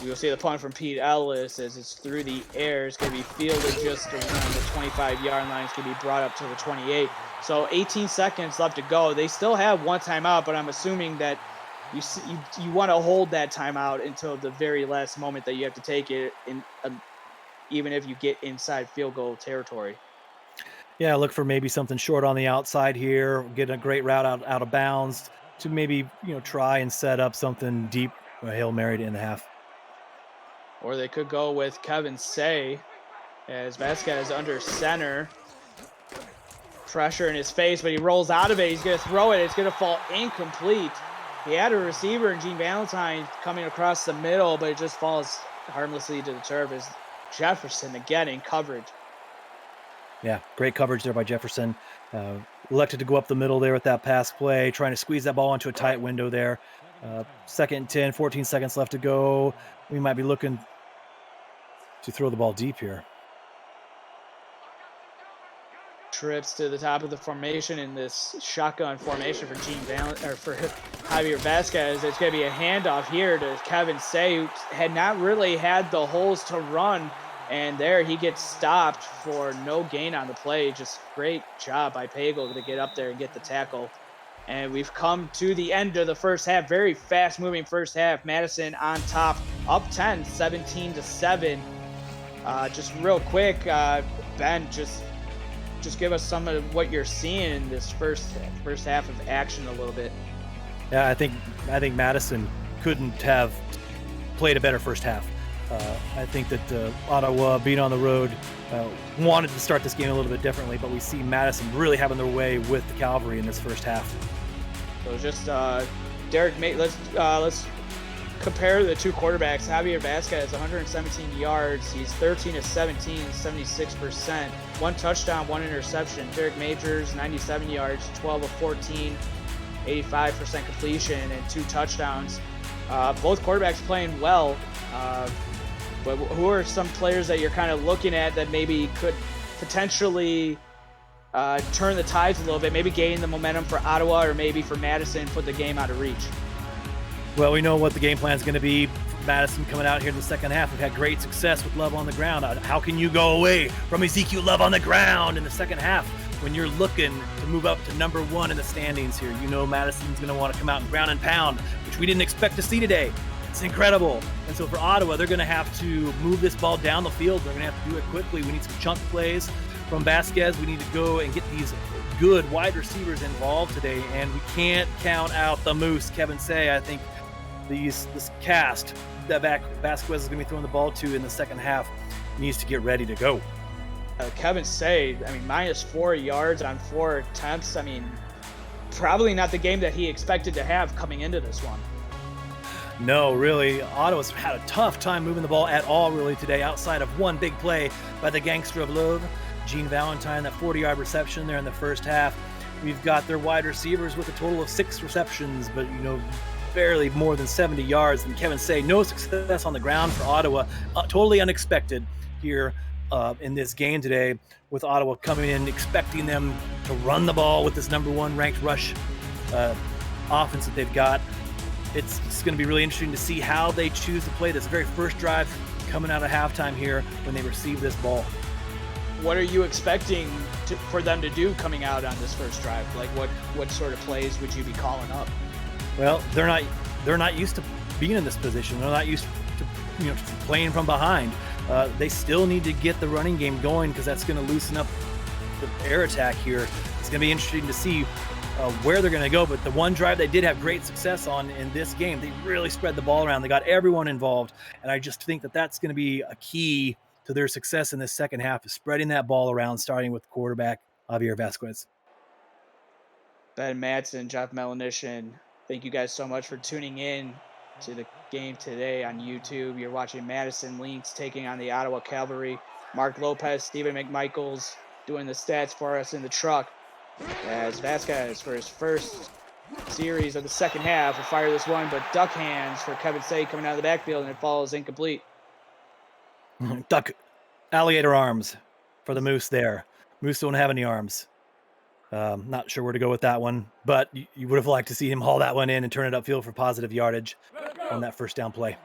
You'll see the punt from Pete Ellis as it's through the air. It's going to be fielded just around the 25-yard line. It's going to be brought up to the 28. So 18 seconds left to go. They still have 1 timeout, but I'm assuming that you want to hold that timeout until the very last moment that you have to take it, even if you get inside field goal territory. Yeah, look for maybe something short on the outside here, get a great route out of bounds to maybe try and set up something deep, a Hail Mary to end the half. Or they could go with Kevin Say as Vasquez under center. Pressure in his face, but he rolls out of it. He's going to throw it. It's going to fall incomplete. He had a receiver in Gene Valentine coming across the middle, but it just falls harmlessly to the turf as Jefferson again in coverage. Yeah, great coverage there by Jefferson. Elected to go up the middle there with that pass play, trying to squeeze that ball into a tight window there. 2nd and 10, 14 seconds left to go. We might be looking to throw the ball deep here. Trips to the top of the formation in this shotgun formation for for Javier Vasquez. It's going to be a handoff here to Kevin Say, who had not really had the holes to run, and there he gets stopped for no gain on the play. Just great job by Pagel to get up there and get the tackle. And we've come to the end of the first half. Very fast-moving first half. Madison on top, up 10, 17-7. Just real quick, Ben, just give us some of what you're seeing in this first half of action a little bit. Yeah, I think Madison couldn't have played a better first half. I think that Ottawa, being on the road, wanted to start this game a little bit differently, but we see Madison really having their way with the Cavalry in this first half. So just Derek, let's compare the two quarterbacks. Javier Vasquez, 117 yards. He's 13 of 17, 76%. 1 touchdown, 1 interception. Derek Majors, 97 yards, 12 of 14, 85% completion, and 2 touchdowns. Both quarterbacks playing well. But who are some players that you're kind of looking at that maybe could potentially turn the tides a little bit, maybe gain the momentum for Ottawa or maybe for Madison, put the game out of reach? Well, we know what the game plan is going to be. Madison coming out here in the second half. We've had great success with Love on the ground. How can you go away from Ezekiel Love on the ground in the second half when you're looking to move up to number 1 in the standings here? You know Madison's going to want to come out and ground and pound, which we didn't expect to see today. It's incredible. And so for Ottawa, they're going to have to move this ball down the field. They're going to have to do it quickly. We need some chunk plays from Vasquez. We need to go and get these good wide receivers involved today, and we can't count out the Moose, Kevin Say. I think this cast that Vasquez is going to be throwing the ball to in the second half needs to get ready to go. Kevin Say, I mean, minus 4 yards on 4 attempts. I mean, probably not the game that he expected to have coming into this one. No, really, Ottawa's had a tough time moving the ball at all really today, outside of one big play by the gangster of love, Gene Valentine, that 40-yard reception there in the first half. We've got their wide receivers with a total of 6 receptions, but, barely more than 70 yards. And Kevin Say, no success on the ground for Ottawa. Totally unexpected here in this game today, with Ottawa coming in expecting them to run the ball with this number 1 ranked rush offense that they've got. It's going to be really interesting to see how they choose to play this very first drive coming out of halftime here when they receive this ball. What are you expecting for them to do coming out on this first drive? Like what sort of plays would you be calling up? Well, they're not used to being in this position. They're not used to playing from behind. They still need to get the running game going, because that's going to loosen up the air attack here. It's going to be interesting to see where they're going to go. But the one drive they did have great success on in this game, they really spread the ball around. They got everyone involved, and I just think that that's going to be a key to their success in this second half, is spreading that ball around, starting with quarterback Javier Vasquez. Ben Madison, Jeff Melanishin, thank you guys so much for tuning in to the game today on YouTube. You're watching Madison Lynx taking on the Ottawa Cavalry. Mark Lopez, Stephen McMichaels doing the stats for us in the truck, as Vasquez, for his first series of the second half, will fire this one, but duck hands for Kevin Say coming out of the backfield, and it falls incomplete. Duck alligator arms for the Moose there. Moose don't have any arms. Not sure where to go with that one, but you would have liked to see him haul that one in and turn it upfield for positive yardage on that first down play.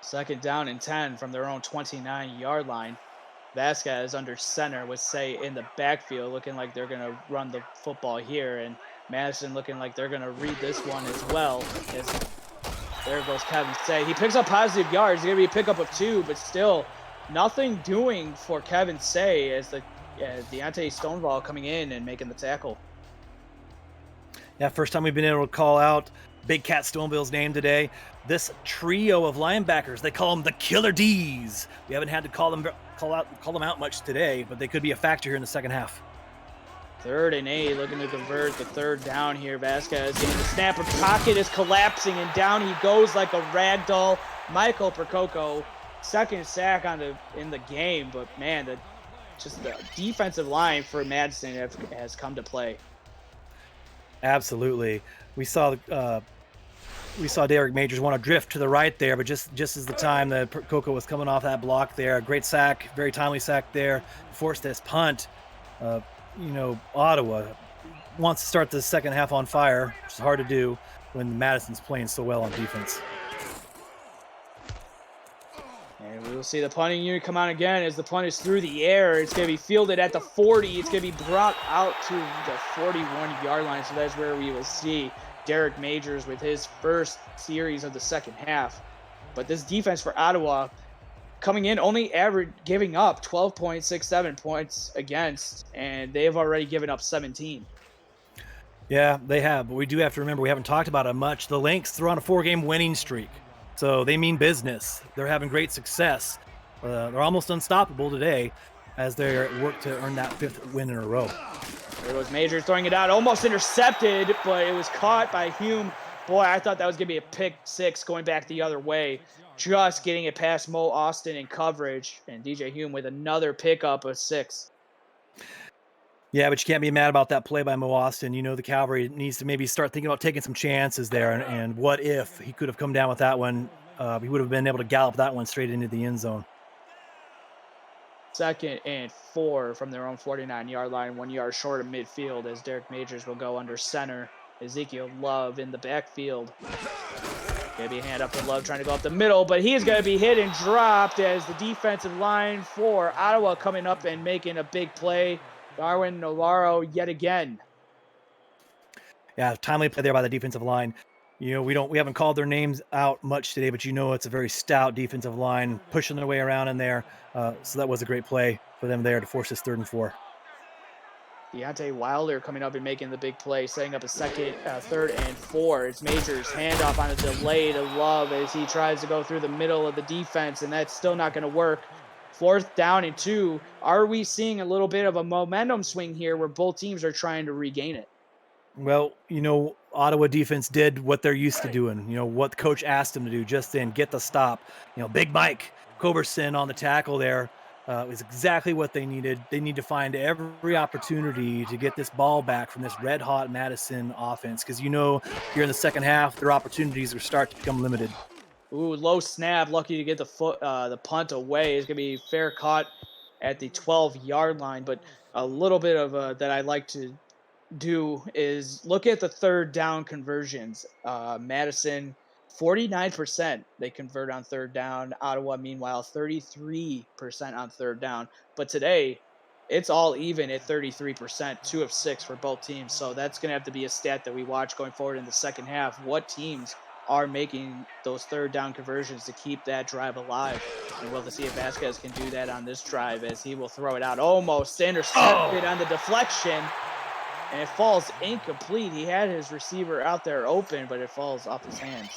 2nd down and 10 from their own 29-yard line. Vasquez under center with Say in the backfield, looking like they're going to run the football here, and Madison looking like they're going to read this one as well. As there goes Kevin Say. He picks up positive yards. It's going to be a pickup of 2, but still nothing doing for Kevin Say, as Deontay Stonewall coming in and making the tackle. Yeah, first time we've been able to call out Big Cat Stoneville's name today. This trio of linebackers, they call them the Killer D's. We haven't had to call them out much today, but they could be a factor here in the second half. 3rd and 8, looking to convert the 3rd down here. Vasquez getting the snap, of pocket is collapsing, and down he goes like a rag doll. Michael Percoco, 2nd sack in the game, but man, the defensive line for Madison has come to play. Absolutely. We saw Derek Majors want to drift to the right there, but just as the time that Percoco was coming off that block there, great sack, very timely sack there, forced this punt. Ottawa wants to start the second half on fire, which is hard to do when Madison's playing so well on defense. And we will see the punting unit come on again as the punt is through the air. It's going to be fielded at the 40. It's going to be brought out to the 41-yard line. So that's where we will see Derek Majors with his first series of the second half. But this defense for Ottawa coming in only giving up 12.67 points against, and they have already given up 17. Yeah, they have. But we do have to remember, we haven't talked about it much. The Lynx, they're on a 4-game winning streak. So they mean business. They're having great success. They're almost unstoppable today as they work to earn that 5th win in a row. There goes Majors throwing it out, almost intercepted, but it was caught by Hume. Boy, I thought that was going to be a pick 6 going back the other way. Just getting it past Mo Austin in coverage, and DJ Hume with another pickup of 6. Yeah, but you can't be mad about that play by Mo Austin. The Cavalry needs to maybe start thinking about taking some chances there. And what if he could have come down with that one? He would have been able to gallop that one straight into the end zone. 2nd and 4 from their own 49-yard line, 1 yard short of midfield, as Derek Majors will go under center. Ezekiel Love in the backfield. Going to be a hand up to Love trying to go up the middle, but he is going to be hit and dropped as the defensive line for Ottawa coming up and making a big play. Darwin Navarro yet again. Yeah, timely play there by the defensive line. We haven't called their names out much today, but it's a very stout defensive line pushing their way around in there. So that was a great play for them there to force this 3rd and 4. Deontay Wilder coming up and making the big play, setting up a third and 4. It's Majors handoff on a delay to Love as he tries to go through the middle of the defense, and that's still not going to work. 4th down and 2. Are we seeing a little bit of a momentum swing here where both teams are trying to regain it? Well, Ottawa defense did what they're used to doing, what the coach asked them to do just then, get the stop. Big Mike Coverson on the tackle there is exactly what they needed. They need to find every opportunity to get this ball back from this red hot Madison offense because, here in the second half, their opportunities will start to become limited. Ooh, low snap. Lucky to get the punt away. It's going to be fair caught at the 12-yard line, but a little bit of that I like to do is look at the third down conversions. Madison, 49% they convert on third down. Ottawa, meanwhile, 33% on third down. But today, it's all even at 33%, 2 of 6 for both teams. So that's going to have to be a stat that we watch going forward in the second half. What teams are making those third down conversions to keep that drive alive? And we'll have to see if Vasquez can do that on this drive as he will throw it out. Almost intercepted on the deflection. And it falls incomplete. He had his receiver out there open, but it falls off his hands.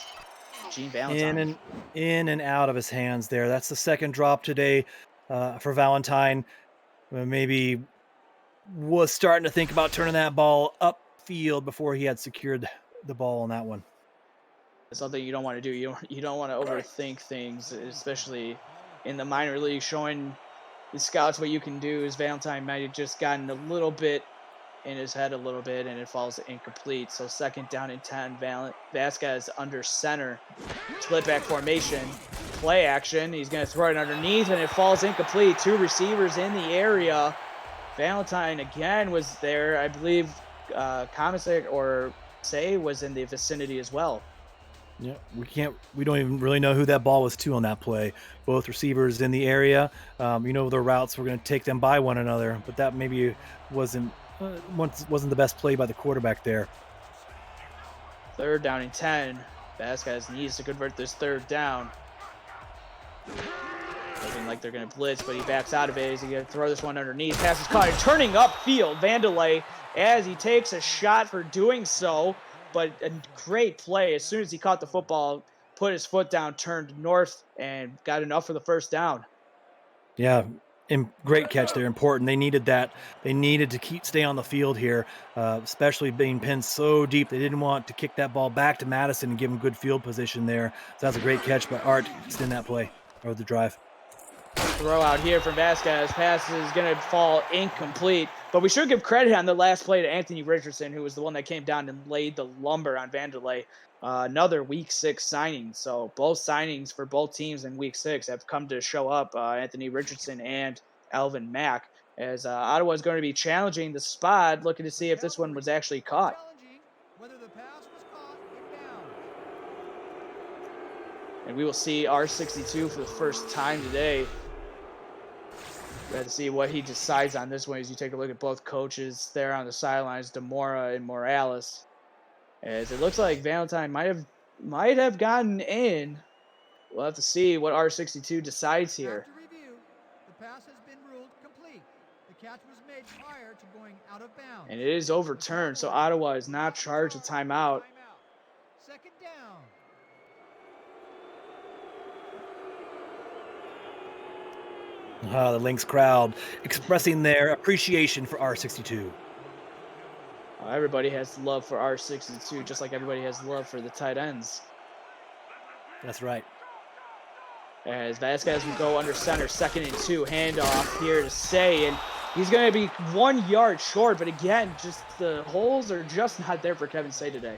Gene Valentine. In and out of his hands there. That's the second drop today for Valentine. Maybe was starting to think about turning that ball upfield before he had secured the ball on that one. It's something you don't want to do. You don't want to overthink things, especially in the minor league. Showing the scouts what you can do is Valentine might have just gotten a little bit in his head and it falls incomplete. So 2nd down and 10. Vasquez under center, split back formation, play action. He's going to throw it underneath and it falls incomplete. 2 receivers in the area. Valentine again was there. I believe Komisek or Say was in the vicinity as well. Yeah, we don't even really know who that ball was to on that play. Both receivers in the area. Their routes were going to take them by one another, but that maybe wasn't the best play by the quarterback there. 3rd down and 10. Vasquez needs to convert this 3rd down. Looking like they're going to blitz, but he backs out of it. He's going to throw this one underneath. Pass is caught and turning upfield. Vandelay as he takes a shot for doing so, but a great play. As soon as he caught the football, put his foot down, turned north, and got enough for the 1st down. Yeah, great catch there. Important. They needed that. They needed to stay on the field here, especially being pinned so deep. They didn't want to kick that ball back to Madison and give him good field position there. So that's a great catch by Art to extend that play or the drive. Throw out here from Vasquez. Pass is going to fall incomplete. But we should give credit on the last play to Anthony Richardson, who was the one that came down and laid the lumber on Vanderlei. Another Week 6 signing. So both signings for both teams in Week 6 have come to show up, Anthony Richardson and Alvin Mack, as Ottawa is going to be challenging the spot, looking to see if this one was actually caught. And we will see R62 for the first time today. We have to see what he decides on this one as you take a look at both coaches there on the sidelines, Demora and Morales. As it looks like Valentine might have gotten in. We'll have to see what R62 decides here. After review, the pass has been ruled complete. The catch was made prior to going out of bounds. And it is overturned, so Ottawa is not charged with timeout. 2nd down. The Lynx crowd expressing their appreciation for R62. Everybody has love for R62, just like everybody has love for the tight ends. That's right. As Vasquez will go under center, 2nd and 2, handoff here to Say, and he's going to be 1 yard short, but again, just the holes are just not there for Kevin Say today.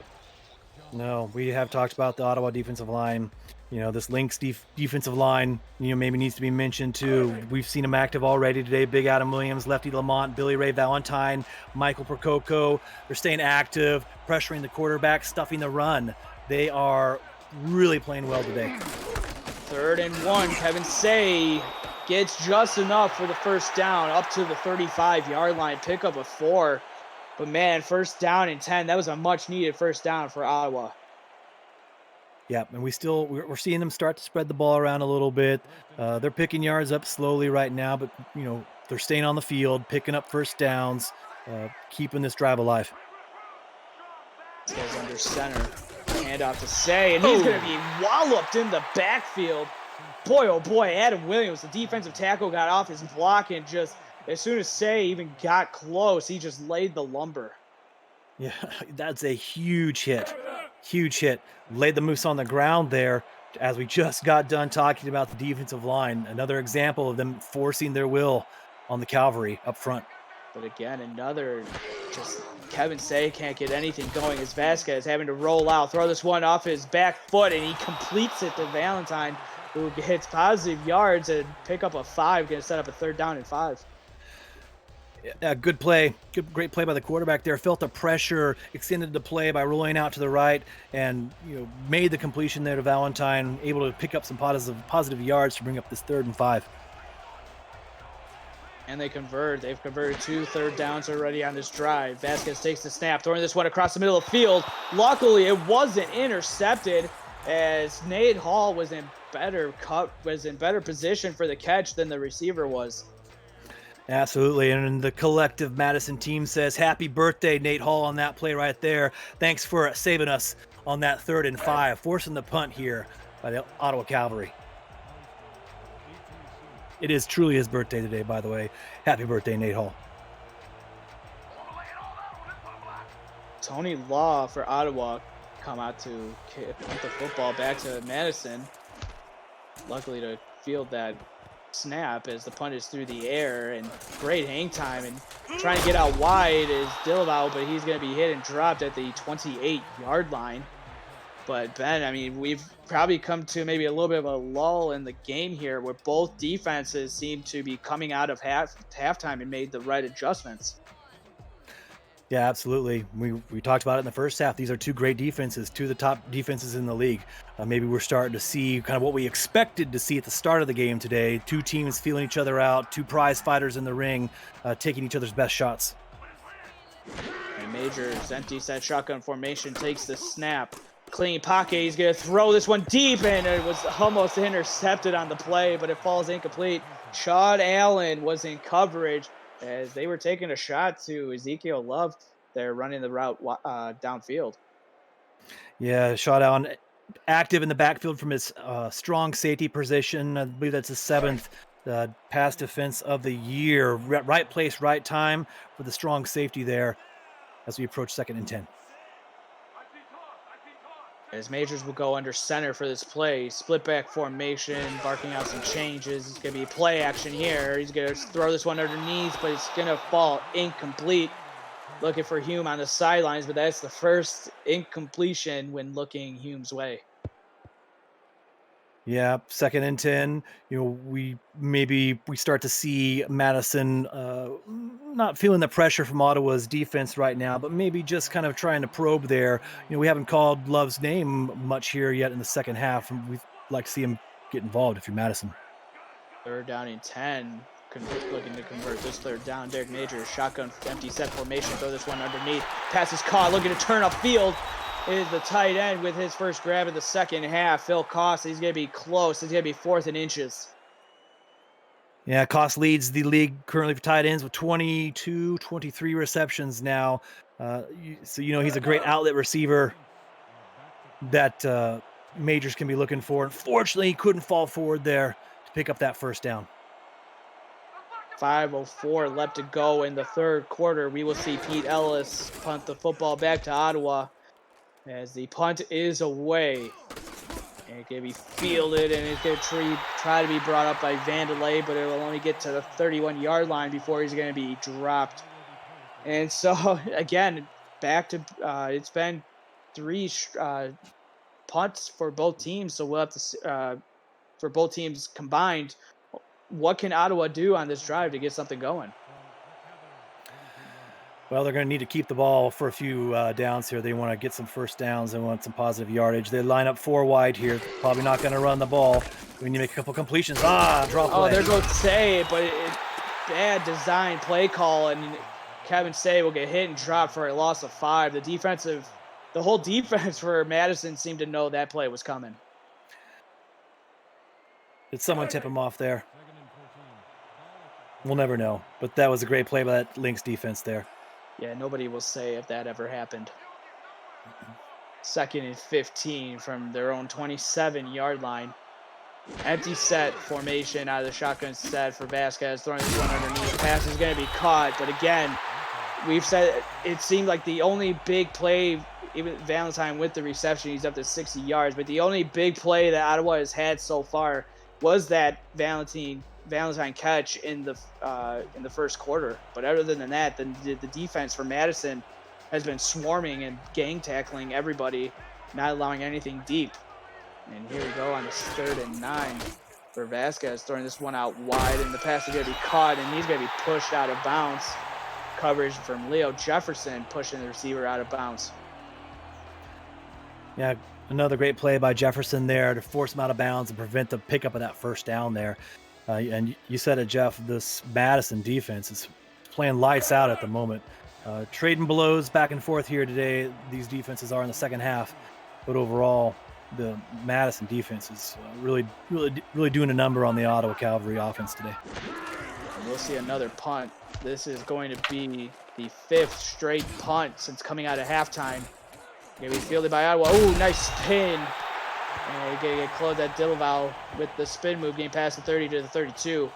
No, we have talked about the Ottawa defensive line. This Lynx defensive line, maybe needs to be mentioned too. We've seen them active already today. Big Adam Williams, Lefty Lamont, Billy Ray Valentine, Michael Prococo. They're staying active, pressuring the quarterback, stuffing the run. They are really playing well today. 3rd and 1, Kevin Say gets just enough for the 1st down, up to the 35-yard line, pickup of 4. But man, 1st down and 10, that was a much-needed 1st down for Ottawa. Yeah, and we're seeing them start to spread the ball around a little bit. They're picking yards up slowly right now, but they're staying on the field, picking up 1st downs. keeping this drive alive. This goes under center. Handoff to Say, and he's going to be walloped in the backfield. Boy, oh boy, Adam Williams, the defensive tackle, got off his block, and just as soon as Say even got close, he just laid the lumber. Yeah, that's a huge hit. Huge hit. Laid the moose on the ground there as we just got done talking about the defensive line. Another example of them forcing their will on the cavalry up front. But again, another just Kevin Say can't get anything going as Vasquez having to roll out, throw this one off his back foot, and he completes it to Valentine, who hits positive yards and pick up a 5, going to set up a 3rd down and 5. Yeah, good play. Great play by the quarterback there. Felt the pressure, extended the play by rolling out to the right, and made the completion there to Valentine, able to pick up some positive yards to bring up this 3rd and 5. And they convert. They've converted 2 3rd downs already on this drive. Vasquez takes the snap, throwing this one across the middle of the field. Luckily, it wasn't intercepted, as Nate Hall was in better position for the catch than the receiver was. Absolutely, and the collective Madison team says, happy birthday, Nate Hall, on that play right there. Thanks for saving us on that 3rd and 5, forcing the punt here by the Ottawa Cavalry. It is truly his birthday today, by the way. Happy birthday, Nate Hall. Tony Law for Ottawa come out to punt the football back to Madison. Luckily to field that snap as the punt is through the air, and great hang time, and trying to get out wide is Dillow, but he's going to be hit and dropped at the 28-yard line. But Ben, I mean, we've probably come to maybe a little bit of a lull in the game here, where both defenses seem to be coming out of halftime and made the right adjustments. Yeah, absolutely. We talked about it in the first half. These are 2 great defenses, 2 of the top defenses in the league. Maybe we're starting to see kind of what we expected to see at the start of the game today. 2 teams feeling each other out, 2 prize fighters in the ring, taking each other's best shots. And Majors, empty set shotgun formation, takes the snap. Clean pocket, he's going to throw this one deep, and it was almost intercepted on the play, but it falls incomplete. Sean Allen was in coverage as they were taking a shot to Ezekiel Love. They're running the route downfield. Yeah, Sean Allen active in the backfield from his strong safety position. I believe that's his 7th pass defense of the year. Right place, right time for the strong safety there as we approach 2nd and 10. As Majors will go under center for this play. Split back formation, barking out some changes. It's going to be play action here. He's going to throw this one underneath, but it's going to fall incomplete. Looking for Hume on the sidelines, but that's the first incompletion when looking Hume's way. Yeah, 2nd and 10. We start to see Madison not feeling the pressure from Ottawa's defense right now, but maybe just kind of trying to probe there. We haven't called Love's name much here yet in the second half, and we'd like to see him get involved if you're Madison. 3rd down and 10. Looking to convert this 3rd down. Derek Majors, shotgun empty set formation, throw this one underneath. Pass is caught, looking to turn upfield. Is the tight end with his first grab of the second half. Phil Koss, he's going to be close. He's going to be 4th and inches. Yeah, Koss leads the league currently for tight ends with 23 receptions now. So, he's a great outlet receiver that Majors can be looking for. Unfortunately, he couldn't fall forward there to pick up that 1st down. 5:04 left to go in the 3rd quarter. We will see Pete Ellis punt the football back to Ottawa, as the punt is away. And it can be fielded, and it's going to try to be brought up by Vandelay, but it will only get to the 31-yard line before he's going to be dropped. And so, again, back to it's been 3 punts for both teams, so we'll have to for both teams combined. What can Ottawa do on this drive to get something going? Well, they're going to need to keep the ball for a few downs here. They want to get some 1st downs. They want some positive yardage. They line up 4 wide here. Probably not going to run the ball. We need to make a couple completions. Drop play. Oh, there goes Say, but bad design play call, and Kevin Say will get hit and drop for a loss of 5. The whole defense for Madison seemed to know that play was coming. Did someone tip him off there? We'll never know. But that was a great play by that Lynx defense there. Yeah, nobody will say if that ever happened. 2nd and 15 from their own 27-yard line. Empty set formation out of the shotgun set for Vasquez, throwing this one underneath. Pass is going to be caught, but again, we've said it seemed like the only big play, even Valentine with the reception, he's up to 60 yards, but the only big play that Ottawa has had so far was that Valentine catch in the first quarter. But other than that, the defense for Madison has been swarming and gang tackling everybody, not allowing anything deep. And here we go on this 3rd and 9 for Vasquez, throwing this one out wide, and the pass is going to be caught, and he's going to be pushed out of bounds. Coverage from Leo Jefferson pushing the receiver out of bounds. Yeah, another great play by Jefferson there to force him out of bounds and prevent the pickup of that first down there. And you said it, Jeff, this Madison defense is playing lights out at the moment. Trading blows back and forth here today. These defenses are in the second half, but overall, the Madison defense is really doing a number on the Ottawa Cavalry offense today. And we'll see another punt. This is going to be the 5th straight punt since coming out of halftime. Going to be fielded by Ottawa. Oh, nice spin. And going to get close at Delaval with the spin move, getting past the 30 to the 32.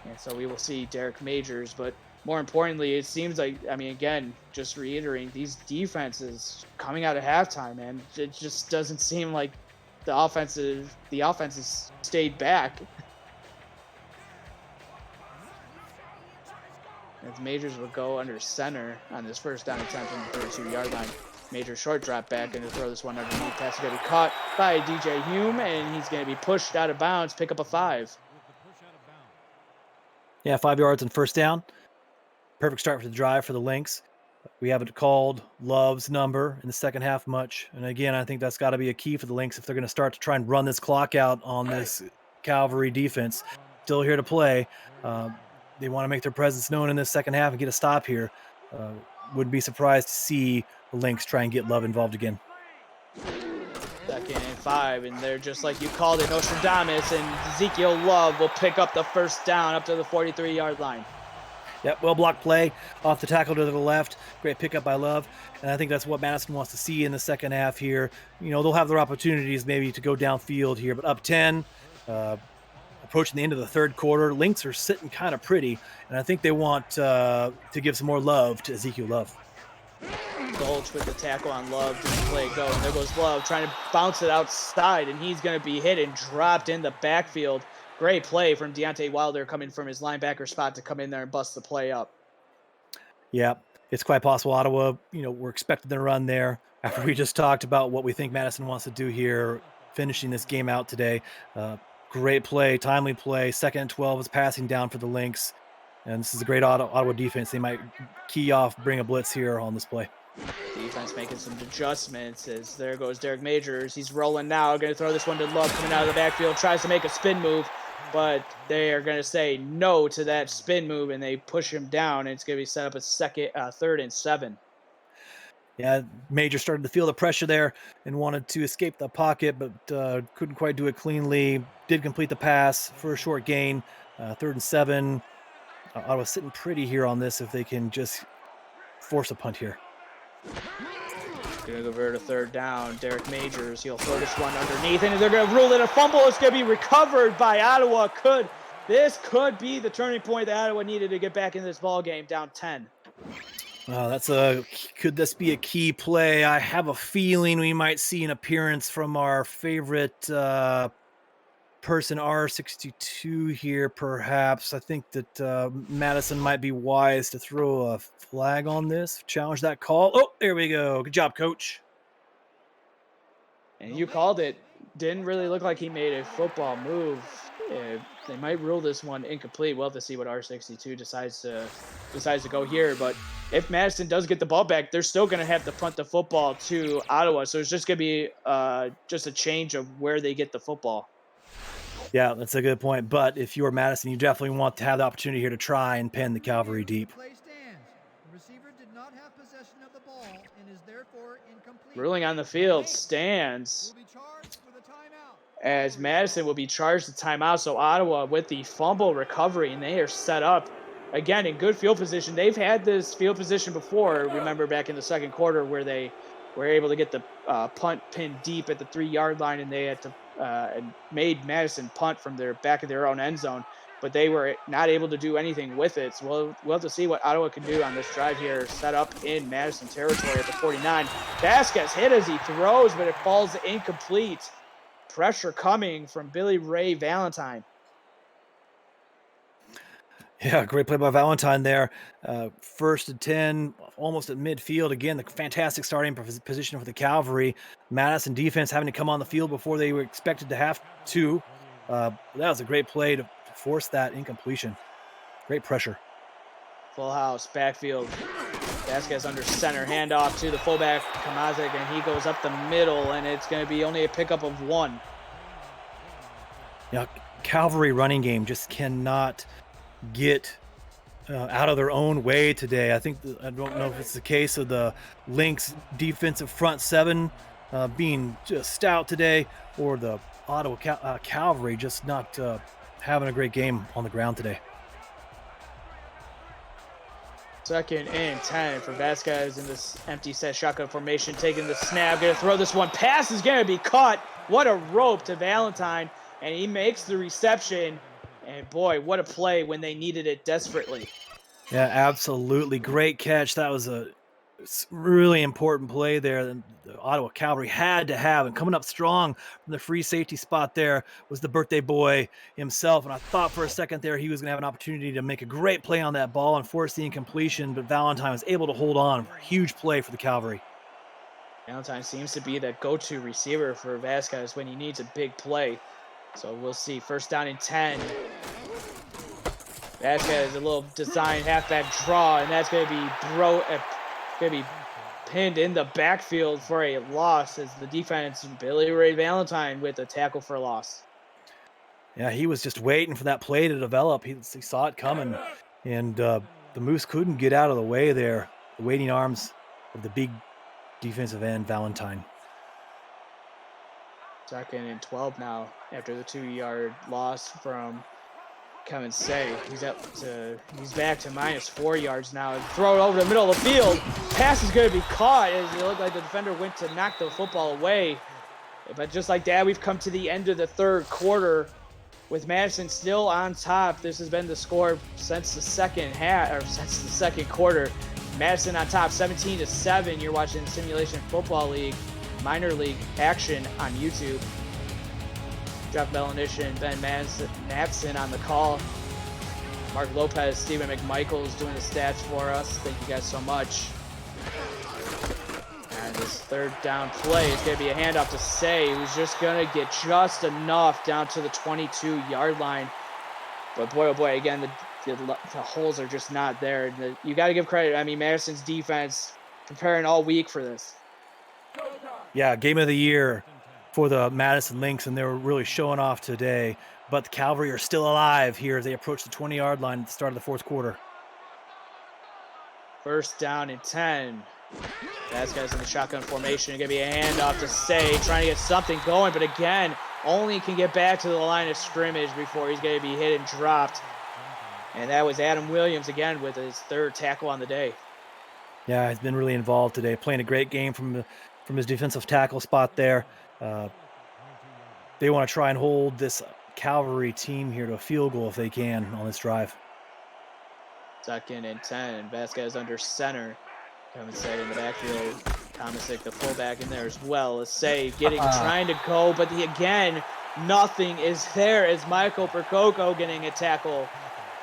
And so we will see Derek Majors, but more importantly, it seems like, I mean, again, just reiterating, these defenses coming out of halftime, man, it just doesn't seem like the offenses stayed back. As Majors will go under center on this first down attempt from the 32-yard line. Major short drop back and to throw this one underneath. Pass is going to be caught by DJ Hume, and he's going to be pushed out of bounds, pick up a 5. Yeah, 5 yards and first down. Perfect start for the drive for the Lynx. We haven't called Love's number in the second half much. And again, I think that's got to be a key for the Lynx if they're going to start to try and run this clock out on this Cavalry defense. Still here to play. They want to make their presence known in this second half and get a stop here. Wouldn't be surprised to see the Lynx try and get Love involved again. 2nd and 5, and they're just like you called it, Nostradamus, and Ezekiel Love will pick up the first down up to the 43-yard line. Yep, well blocked play off the tackle to the left. Great pickup by Love. And I think that's what Madison wants to see in the second half here. You know, they'll have their opportunities maybe to go downfield here, but up 10, approaching the end of the third quarter. Lynx are sitting kind of pretty, and I think they want to give some more love to Ezekiel Love. Gulch with the tackle on Love, just play it go. And there goes Love trying to bounce it outside, and he's going to be hit and dropped in the backfield. Great play from Deontay Wilder coming from his linebacker spot to come in there and bust the play up. Yeah, it's quite possible Ottawa, you know, we're expecting to run there after we just talked about what we think Madison wants to do here, finishing this game out today. Great play, timely play. 2nd and 12 is passing down for the Lynx. And this is a great Ottawa defense. They might key off, bring a blitz here on this play. Defense making some adjustments as there goes Derek Majors. He's rolling now, going to throw this one to Love coming out of the backfield. Tries to make a spin move, but they are going to say no to that spin move, and they push him down, and it's going to be set up a 3rd and 7. Yeah, Major started to feel the pressure there and wanted to escape the pocket, but couldn't quite do it cleanly. Did complete the pass for a short gain. 3rd and 7. Ottawa sitting pretty here on this if they can just force a punt here. Going to convert a 3rd down. Derek Majors, he'll throw this one underneath, and they're going to rule it a fumble. It's going to be recovered by Ottawa. This could be the turning point that Ottawa needed to get back in this ball game, down 10. Could this be a key play? I have a feeling we might see an appearance from our favorite person R62 here, perhaps. I think that Madison might be wise to throw a flag on this, challenge that call. Oh, there we go. Good job, coach. And you called it. Didn't really look like he made a football move. They might rule this one incomplete. We'll have to see what R62 decides to go here. But if Madison does get the ball back, they're still going to have to punt the football to Ottawa. So it's just going to be just a change of where they get the football. Yeah, that's a good point. But if you're Madison, you definitely want to have the opportunity here to try and pin the Cavalry deep. Play stands. The receiver did not have possession of the ball and is therefore incomplete. Ruling on the field stands Will be charged with a timeout. as Madison will be charged the timeout. So Ottawa with the fumble recovery, and they are set up again, in good field position. They've had this field position before. Remember back in the second quarter where they were able to get the punt pinned deep at the 3-yard line, and they had to and made Madison punt from their back of their own end zone, but they were not able to do anything with it. So we'll have to see what Ottawa can do on this drive here, set up in Madison territory at the 49. Vasquez hit as he throws, but it falls incomplete. Pressure coming from Billy Ray Valentine. Yeah, great play by Valentine there. First and 10, almost at midfield. Again, the fantastic starting position for the Cavalry. Madison defense having to come on the field before they were expected to have to. That was a great play to force that incompletion. Great pressure. Full house, backfield. Vasquez under center, handoff to the fullback, Kamazic, and he goes up the middle, and it's going to be only a pickup of 1. Yeah, Cavalry running game just cannot get out of their own way today. I don't know if it's the case of the Lynx defensive front 7 being just stout today, or the Ottawa Cavalry just not having a great game on the ground today. Second and 10 for Vasquez in this empty set shotgun formation, taking the snap, going to throw this one. Pass is going to be caught. What a rope to Valentine, and he makes the reception. And boy, what a play when they needed it desperately. Yeah, absolutely. Great catch. That was a really important play there that the Ottawa Cavalry had to have. And coming up strong from the free safety spot there was the birthday boy himself. And I thought for a second there he was going to have an opportunity to make a great play on that ball and force the incompletion, but Valentine was able to hold on. Huge play for the Cavalry. Valentine seems to be that go-to receiver for Vasquez when he needs a big play. So we'll see. First down and 10. Vasquez, a little design halfback draw, and that's going to be pinned in the backfield for a loss as the defense, Billy Ray Valentine with a tackle for a loss. Yeah, he was just waiting for that play to develop. He saw it coming, and the Moose couldn't get out of the way there. The waiting arms of the big defensive end, Valentine. Second and 12 now after the 2-yard loss from Kevin Say. He's back to minus 4 yards now. Throw it over the middle of the field. Pass is going to be caught as it looked like the defender went to knock the football away. But just like that, we've come to the end of the third quarter with Madison still on top. This has been the score since the second quarter. Madison on top, 17-7. You're watching Simulation Football League minor league action on YouTube. Jeff Belanish and Ben Matson on the call. Mark Lopez, Stephen McMichaels doing the stats for us. Thank you guys so much. And this third down play is going to be a handoff to Say, who's just going to get just enough down to the 22-yard line. But boy, oh boy, again, the holes are just not there. You got to give credit. I mean, Madison's defense preparing all week for this. Yeah, game of the year for the Madison Lynx, and they were really showing off today. But the Cavalry are still alive here as they approach the 20-yard line at the start of the fourth quarter. First down and 10. Vasquez in the shotgun formation. Going to be a handoff to Say, trying to get something going, but again, only can get back to the line of scrimmage before he's going to be hit and dropped. And that was Adam Williams again with his third tackle on the day. Yeah, he's been really involved today, playing a great game from his defensive tackle spot there. They want to try and hold this Cavalry team here to a field goal if they can on this drive. Second and 10. Vasquez under center. Kevin Say in the backfield. Tomasic, the fullback, in there as well. Say trying to go, but again, nothing is there as Michael Percoco getting a tackle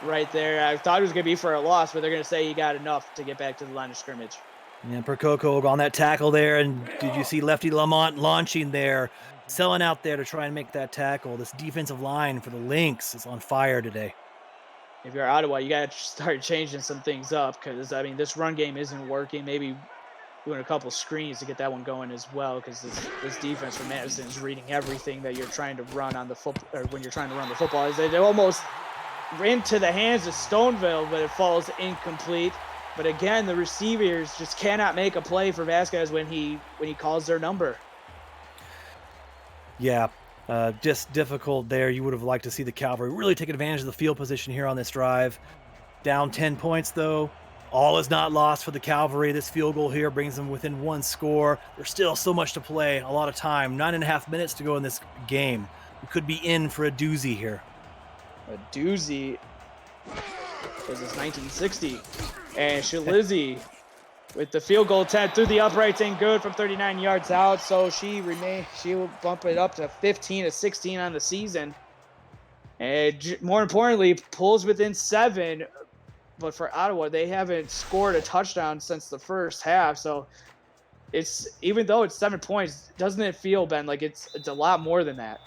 right there. I thought it was going to be for a loss, but they're going to say he got enough to get back to the line of scrimmage. And Percoco on that tackle there, and did you see Lefty Lamont launching there, selling out there to try and make that tackle? This defensive line for the Lynx is on fire today. If you're Ottawa, you got to start changing some things up because, I mean, this run game isn't working. Maybe doing a couple screens to get that one going as well, because this defense for Madison is reading everything that you're trying to run on the football, or when you're trying to run the football. They almost into the hands of Stoneville, but it falls incomplete. But again, the receivers just cannot make a play for Vasquez when he calls their number. Yeah, just difficult there. You would have liked to see the Cavalry really take advantage of the field position here on this drive. Down 10 points, though. All is not lost for the Cavalry. This field goal here brings them within one score. There's still so much to play, a lot of time. 9.5 minutes to go in this game. We could be in for a doozy here. A doozy. This is 1960. And Shalizzi with the field goal attempt through the uprights ain't good from 39 yards out. So she will bump it up to 15-16 on the season. And more importantly, pulls within 7. But for Ottawa, they haven't scored a touchdown since the first half. So it's, even though it's 7 points, doesn't it feel, Ben, like it's a lot more than that?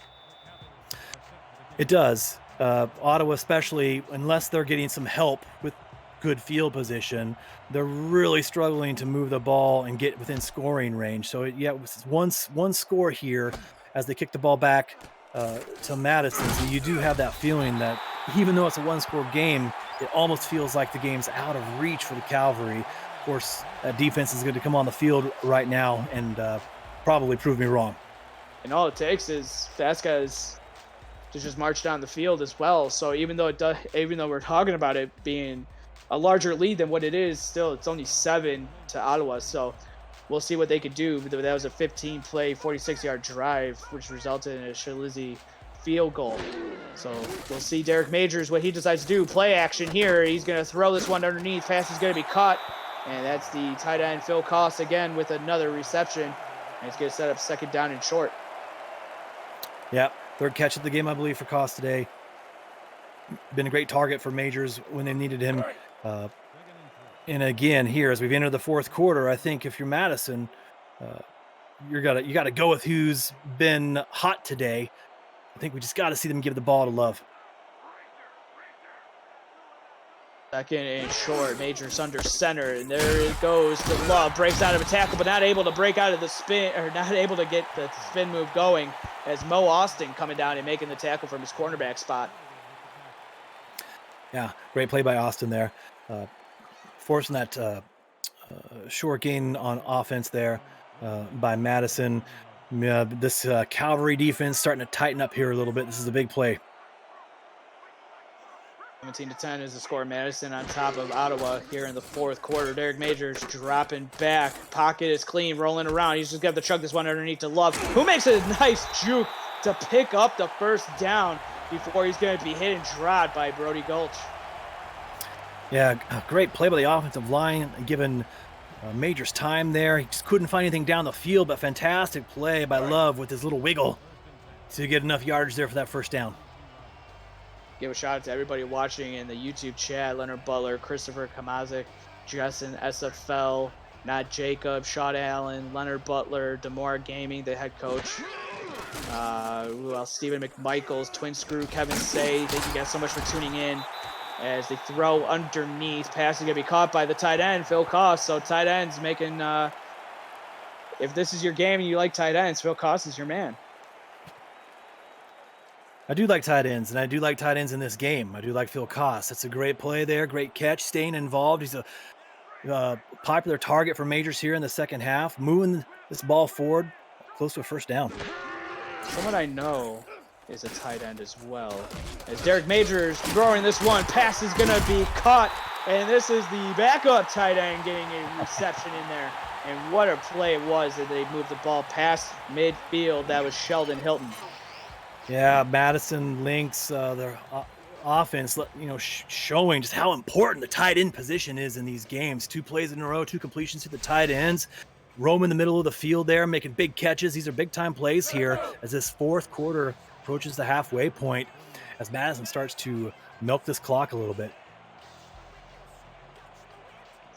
It does. Ottawa, especially, unless they're getting some help with good field position, they're really struggling to move the ball and get within scoring range. So yeah, it was one score here as they kick the ball back to Madison. So you do have that feeling that even though it's a one-score game, it almost feels like the game's out of reach for the Cavalry. Of course, that defense is going to come on the field right now and probably prove me wrong. And all it takes is Vasquez to just march down the field as well. So even though we're talking about it being a larger lead than what it is, still it's only 7 to Ottawa. So we'll see what they could do. That was a 15-play, 46-yard drive, which resulted in a Shalizzi field goal. So we'll see Derek Majors, what he decides to do. Play action here. He's going to throw this one underneath. Pass is going to be caught. And that's the tight end, Phil Koss, again with another reception. And it's going to set up 2nd down and short. Yeah, 3rd catch of the game, I believe, for Koss today. Been a great target for Majors when they needed him. And again, here, as we've entered the 4th quarter, I think if you're Madison, you got to go with who's been hot today. I think we just got to see them give the ball to Love. 2nd and short. Majors under center, and there it goes to Love. Breaks out of a tackle, but not able to break out of the spin, or not able to get the spin move going, as Mo Austin coming down and making the tackle from his cornerback spot. Yeah, great play by Austin there. Forcing that short gain on offense there by Madison. This Cavalry defense starting to tighten up here a little bit. This is a big play. 17-10 is the score. Madison on top of Ottawa here in the 4th quarter. Derek Majors dropping back. Pocket is clean, rolling around. He's just got to chuck this one underneath to Love, who makes a nice juke to pick up the 1st down before he's going to be hit and dropped by Brody Gulch. Yeah, great play by the offensive line, given Majors time there. He just couldn't find anything down the field, but fantastic play by Love with his little wiggle to get enough yardage there for that 1st down. Give a shout out to everybody watching in the YouTube chat. Leonard Butler, Christopher Kamazik, Justin SFL, Matt Jacob, Sean Allen, Leonard Butler, Demore Gaming, the head coach. Who else? Stephen McMichaels, Twin Screw, Kevin Say. Thank you guys so much for tuning in. As they throw underneath, pass is going to be caught by the tight end, Phil Koss. So tight ends making, if this is your game and you like tight ends, Phil Koss is your man. I do like tight ends, and I do like tight ends in this game. I do like Phil Koss. That's a great play there, great catch, staying involved. He's a popular target for Majors here in the 2nd half, moving this ball forward close to a 1st down. Someone I know is a tight end as well. As Derek Majors throwing this one, pass is going to be caught, and this is the backup tight end getting a reception in there. And what a play it was that they moved the ball past midfield. That was Sheldon Hilton. Yeah, Madison Lynx, their offense, showing just how important the tight end position is in these games. 2 plays in a row, 2 completions to the tight ends. Roam in the middle of the field there, making big catches. These are big-time plays here as this 4th quarter approaches the halfway point as Madison starts to milk this clock a little bit.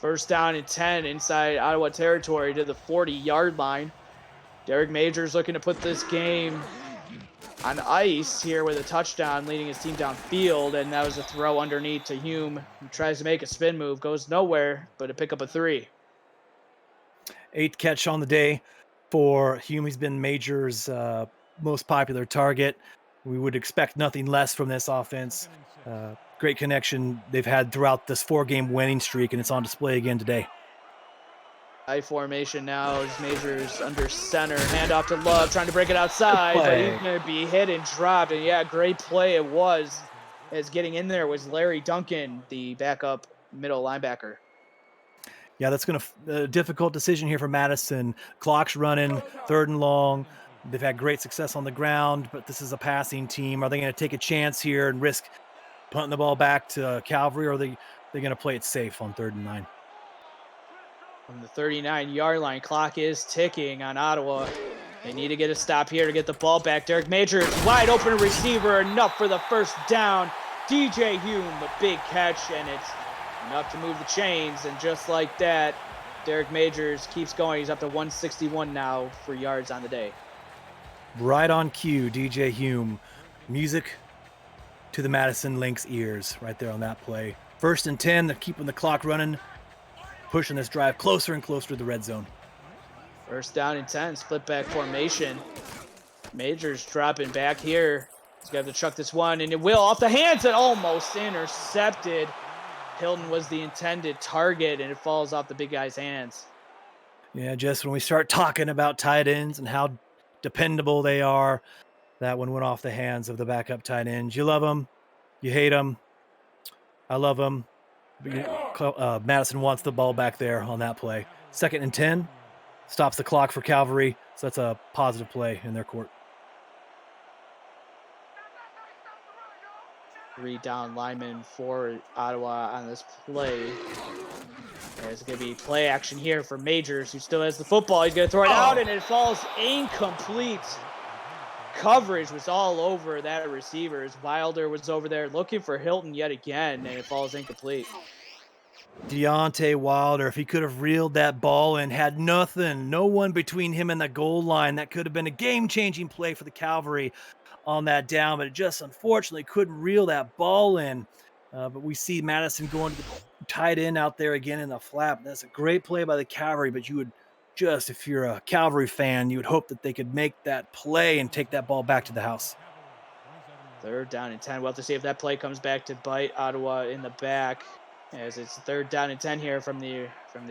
1st down and 10 inside Ottawa territory to the 40-yard line. Derek Majors looking to put this game on ice here with a touchdown, leading his team downfield, and that was a throw underneath to Hume, who tries to make a spin move, goes nowhere, but to pick up a 3. 8th catch on the day for Hume. He's been Majors' most popular target. We would expect nothing less from this offense. Great connection they've had throughout this 4-game winning streak, and it's on display again today. I formation now as Majors under center, handoff to Love, trying to break it outside, but he's going to be hit and dropped. And yeah, great play it was as getting in there was Larry Duncan, the backup middle linebacker. Yeah, that's going to difficult decision here for Madison. Clock's running, 3rd and long. They've had great success on the ground, but this is a passing team. Are they going to take a chance here and risk punting the ball back to Calvary, or are they going to play it safe on 3rd and 9? From the 39-yard line, clock is ticking on Ottawa. They need to get a stop here to get the ball back. Derek Majors, wide open receiver, enough for the first down. DJ Hume, a big catch, and it's enough to move the chains. And just like that, Derek Majors keeps going. He's up to 161 now for yards on the day. Right on cue, DJ Hume. Music to the Madison Lynx ears right there on that play. 1st and 10, they're keeping the clock running, pushing this drive closer and closer to the red zone. 1st down and 10, split back formation. Majors dropping back here. He's got to chuck this one, and it will off the hands and almost intercepted. Hilton was the intended target, and it falls off the big guy's hands. Yeah, just when we start talking about tight ends and how dependable they are, that one went off the hands of the backup tight ends. You love them, you hate them. I love them. Madison wants the ball back there on that play. 2nd and 10, stops the clock for Calvary, so that's a positive play in their court. 3 down linemen for Ottawa on this play. There's going to be play action here for Majors, who still has the football. He's going to throw it out, and it falls incomplete. Coverage was all over that receiver. Wilder was over there looking for Hilton yet again, and it falls incomplete. Deontay Wilder, if he could have reeled that ball and had no one between him and the goal line, that could have been a game-changing play for the Cavalry on that down, but it just unfortunately couldn't reel that ball in. But we see Madison going to the tight end out there again in the flap. That's a great play by the Cavalry, but you would just, if you're a Cavalry fan, you would hope that they could make that play and take that ball back to the house. 3rd down and 10. We'll have to see if that play comes back to bite Ottawa in the back, as it's 3rd down and 10 here from the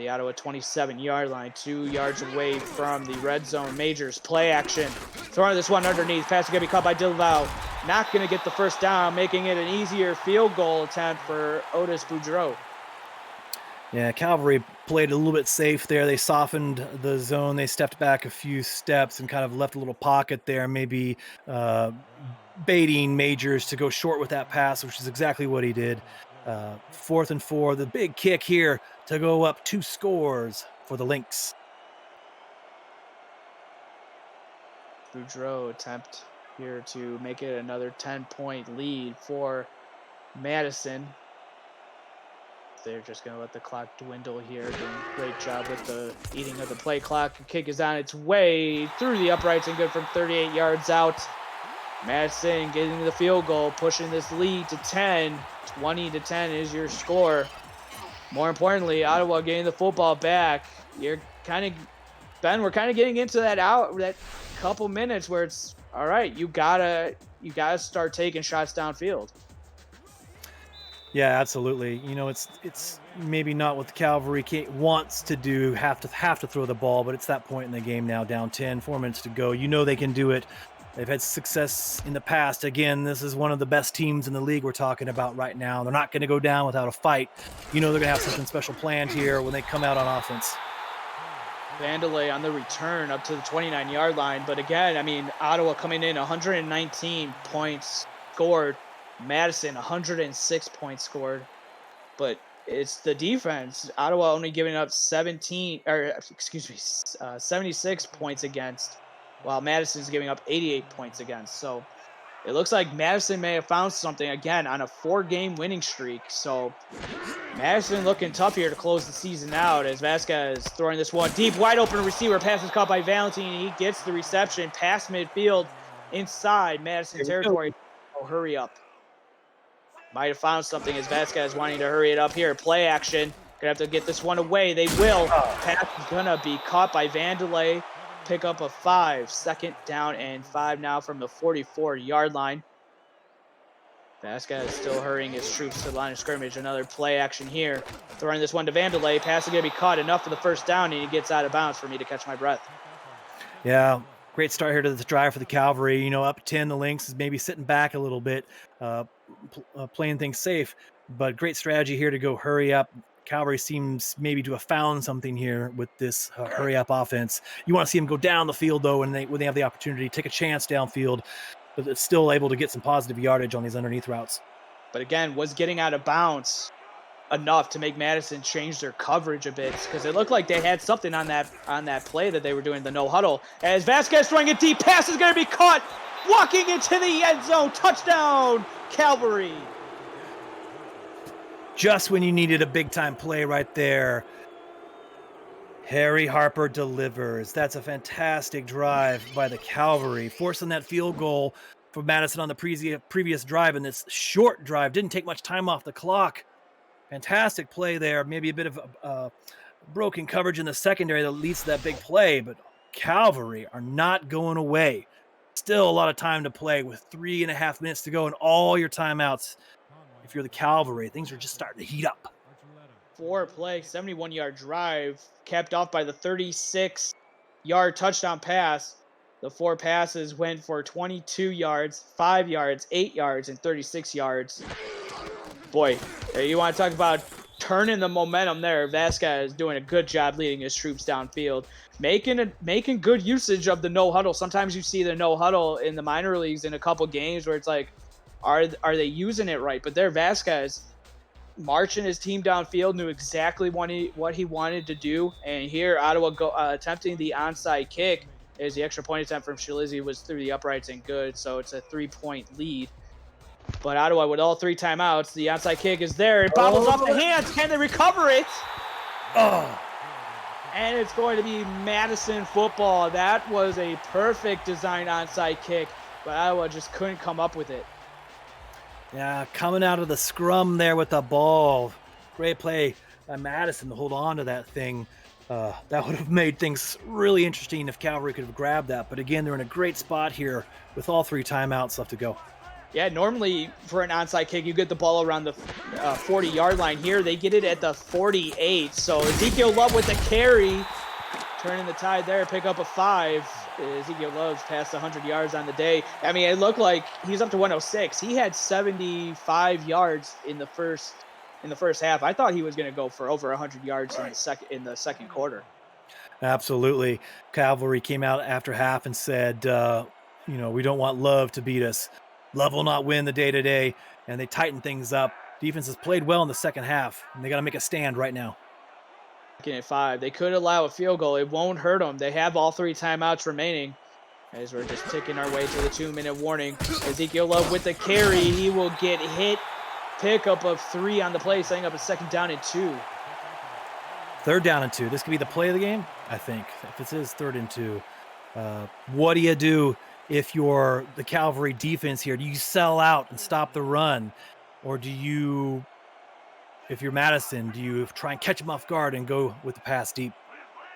Ottawa 27-yard line, 2 yards away from the red zone. Majors play action, throwing this one underneath. Pass is going to be caught by Dilval. Not going to get the 1st down, making it an easier field goal attempt for Otis Boudreau. Yeah, Cavalry played a little bit safe there. They softened the zone. They stepped back a few steps and kind of left a little pocket there, maybe baiting Majors to go short with that pass, which is exactly what he did. 4th and 4, the big kick here to go up 2 scores for the Lynx. Boudreau attempt here to make it another 10-point lead for Madison. They're just going to let the clock dwindle here. Doing a great job with the eating of the play clock. The kick is on its way through the uprights and good from 38 yards out. Madison getting the field goal, pushing this lead to 10. 20-10 is your score. More importantly, Ottawa getting the football back. We're kind of getting into that couple minutes where it's all right. You gotta start taking shots downfield. Yeah, absolutely. You know, it's maybe not what the Cavalry wants to do, have to throw the ball, but it's that point in the game now, down 10, 4 minutes to go. You know they can do it. They've had success in the past. Again, this is one of the best teams in the league we're talking about right now. They're not going to go down without a fight. You know they're going to have something special planned here when they come out on offense. Vandelay on the return up to the 29-yard line. But again, I mean, Ottawa coming in 119 points scored. Madison 106 points scored. But it's the defense. Ottawa only giving up 76 points against, while Madison's giving up 88 points against. So it looks like Madison may have found something again on a 4-game winning streak. So Madison looking tough here to close the season out as Vasquez throwing this one deep, wide open receiver. Pass is caught by Valentine. He gets the reception past midfield inside Madison territory. Oh, hurry up. Might have found something as Vasquez wanting to hurry it up here. Play action. Gonna have to get this one away. They will. Pass is gonna be caught by Vandelay. Pick up a 5. 2nd down and 5 now from the 44-yard line. Vasquez still hurrying his troops to the line of scrimmage. Another play action here. Throwing this one to Vandelay. Pass is going to be caught enough for the 1st down, and he gets out of bounds for me to catch my breath. Yeah, great start here to the drive for the Cavalry. You know, up 10, the Lynx is maybe sitting back a little bit. playing things safe, but great strategy here to go hurry up. Cavalry seems maybe to have found something here with this hurry up offense. You want to see them go down the field though, when they have the opportunity, take a chance downfield, but it's still able to get some positive yardage on these underneath routes. But again, was getting out of bounds enough to make Madison change their coverage a bit, because it looked like they had something on that play that they were doing, the no huddle. As Vasquez throwing a deep pass is going to be caught, walking into the end zone. Touchdown, Cavalry. Just when you needed a big time play right there, Harry Harper delivers. That's a fantastic drive by the Cavalry, forcing that field goal for Madison on the previous drive. And this short drive didn't take much time off the clock. Fantastic play there. Maybe a bit of broken coverage in the secondary that leads to that big play, but Cavalry are not going away. Still a lot of time to play with 3.5 minutes to go and all your timeouts. If you're the Cavalry, things are just starting to heat up. 4-play, 71-yard drive, capped off by the 36-yard touchdown pass. The 4 passes went for 22 yards, 5 yards, 8 yards, and 36 yards. Boy, you want to talk about turning the momentum there. Vasquez is doing a good job leading his troops downfield, making good usage of the no huddle. Sometimes you see the no huddle in the minor leagues in a couple games where it's like, are they using it right? But there, Vasquez marching his team downfield, knew exactly what he wanted to do. And here, Ottawa attempting the onside kick, as the extra point attempt from Shalizzi was through the uprights and good. So it's a 3-point lead. But Ottawa with all 3 timeouts, the onside kick is there. It bobbles off the hands. Can they recover it? Oh. And it's going to be Madison football. That was a perfect design onside kick, but Ottawa just couldn't come up with it. Yeah, coming out of the scrum there with the ball. Great play by Madison to hold on to that thing. That would have made things really interesting if Cavalry could have grabbed that. But again, they're in a great spot here with all 3 timeouts left to go. Yeah, normally for an onside kick, you get the ball around the 40-yard line. Here, they get it at the 48. So Ezekiel Love with the carry, turning the tide there, pick up a 5. Ezekiel Love's past 100 yards on the day. I mean, it looked like he's up to 106. He had 75 yards in the first half. I thought he was going to go for over 100 yards in the second quarter. Absolutely. Cavalry came out after half and said, we don't want Love to beat us. Love will not win the day-to-day, and they tightened things up. Defense has played well in the second half, and they got to make a stand right now. At 5, they could allow a field goal. It won't hurt them. They have all 3 timeouts remaining. As we're just ticking our way to the 2-minute warning. Ezekiel Love with the carry. He will get hit. Pickup of 3 on the play, setting up a 2nd down and 2. 3rd down and 2. This could be the play of the game, I think. If it is 3rd and 2, what do you do if you're the Cavalry defense here? Do you sell out and stop the run? Or do you, if you're Madison, do you try and catch them off guard and go with the pass deep?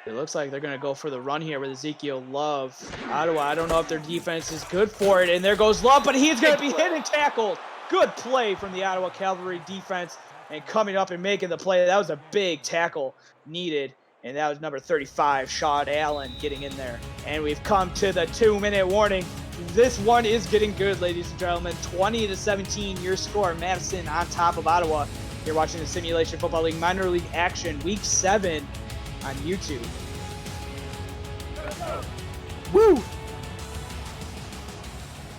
It looks like they're going to go for the run here with Ezekiel Love. Ottawa, I don't know if their defense is good for it. And there goes Love, but he's going to be hit and tackled. Good play from the Ottawa Cavalry defense. And coming up and making the play, that was a big tackle needed. And that was number 35, Sean Allen, getting in there. And we've come to the 2-minute warning. This one is getting good, ladies and gentlemen. 20-17, your score. Madison on top of Ottawa. You're watching the Simulation Football League Minor League Action, Week 7 on YouTube. Woo!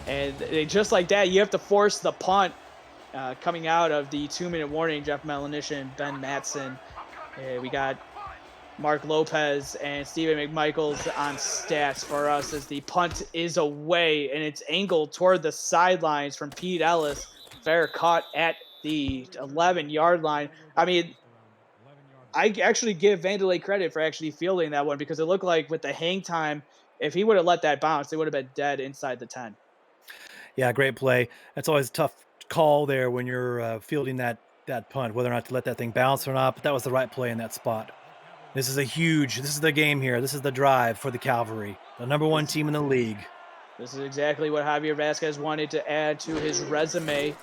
And just like that, you have to force the punt coming out of the 2-minute warning. Jeff Melanish and Ben Matson. We got Mark Lopez and Stephen McMichaels on stats for us as the punt is away and it's angled toward the sidelines from Pete Ellis. Fair caught at the 11-yard line. I mean, I actually give Vandelay credit for actually fielding that one because it looked like with the hang time, if he would have let that bounce, they would have been dead inside the 10. Yeah, great play. That's always a tough call there when you're fielding that punt, whether or not to let that thing bounce or not, but that was the right play in that spot. This is the game here. This is the drive for the Cavalry, the number 1 team in the league. This is exactly what Javier Vasquez wanted to add to his resume.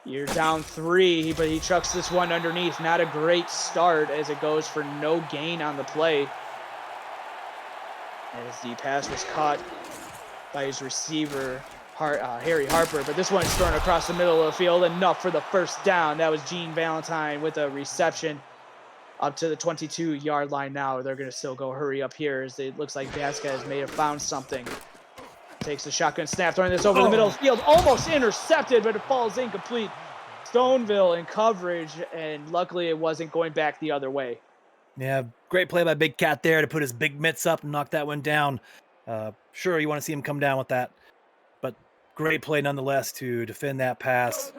You're down 3, but he chucks this one underneath. Not a great start as it goes for no gain on the play. As the pass was caught by his receiver, Harry Harper, but this one's thrown across the middle of the field, enough for the first down. That was Gene Valentine with a reception up to the 22-yard line now. They're going to still go hurry up here as it looks like Vasquez may have found something. Takes the shotgun snap, throwing this over the middle of the field. Almost intercepted, but it falls incomplete. Stoneville in coverage, and luckily it wasn't going back the other way. Yeah, great play by Big Cat there to put his big mitts up and knock that one down. Sure, you want to see him come down with that, but great play nonetheless to defend that pass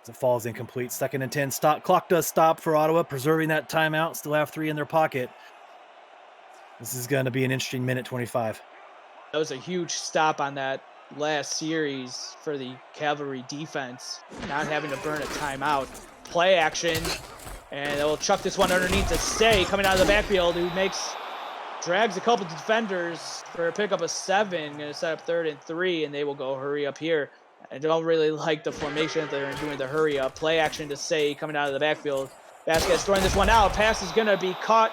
as it falls incomplete. 2nd and 10. Clock does stop for Ottawa, preserving that timeout. Still have 3 in their pocket. This is going to be an interesting minute 25. That was a huge stop on that last series for the Cavalry defense, not having to burn a timeout. Play action, and they'll chuck this one underneath to Say, coming out of the backfield, who drags a couple defenders for a pickup of 7, going to set up 3rd and 3, and they will go hurry up here. I don't really like the formation that they're doing the hurry up. Play action to Say, coming out of the backfield. Vasquez throwing this one out. Pass is going to be caught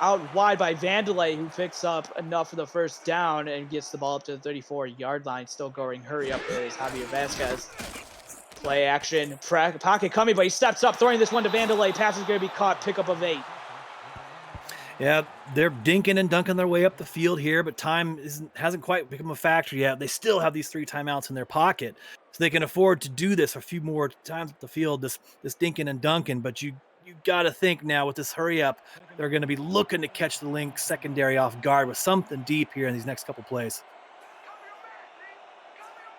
out wide by Vandelay, who picks up enough for the first down and gets the ball up to the 34-yard line. Still going hurry up is Javier Vasquez. Play action, pocket coming, but he steps up, throwing this one to Vandelay. Pass is going to be caught, pickup of 8. Yeah, they're dinking and dunking their way up the field here, but time hasn't quite become a factor yet. They still have these 3 timeouts in their pocket, so they can afford to do this a few more times at the field, this dinking and dunking. But you got to think now with this hurry up, they're going to be looking to catch the Lynx secondary off guard with something deep here in these next couple plays.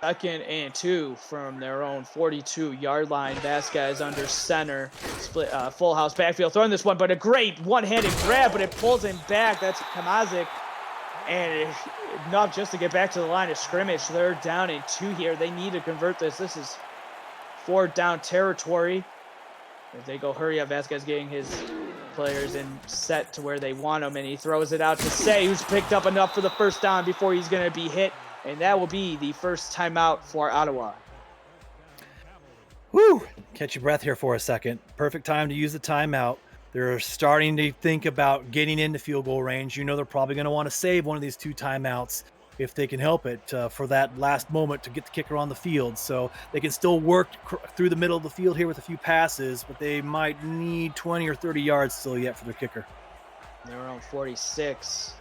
2nd and 2 from their own 42-yard line. Vasquez under center, split full house backfield, throwing this one, but a great one-handed grab, but it pulls him back. That's Kamazik, and enough just to get back to the line of scrimmage. They're down in 2 here. They need to convert this. This is 4th down territory. If they go hurry up, Vasquez getting his players in set to where they want him, and he throws it out to Say, who's picked up enough for the first down before he's going to be hit. And that will be the first timeout for Ottawa. Woo! Catch your breath here for a second. Perfect time to use the timeout. They're starting to think about getting into field goal range. You know they're probably going to want to save one of these 2 timeouts if they can help it for that last moment to get the kicker on the field. So they can still work through the middle of the field here with a few passes, but they might need 20 or 30 yards still yet for their kicker. They're around 46.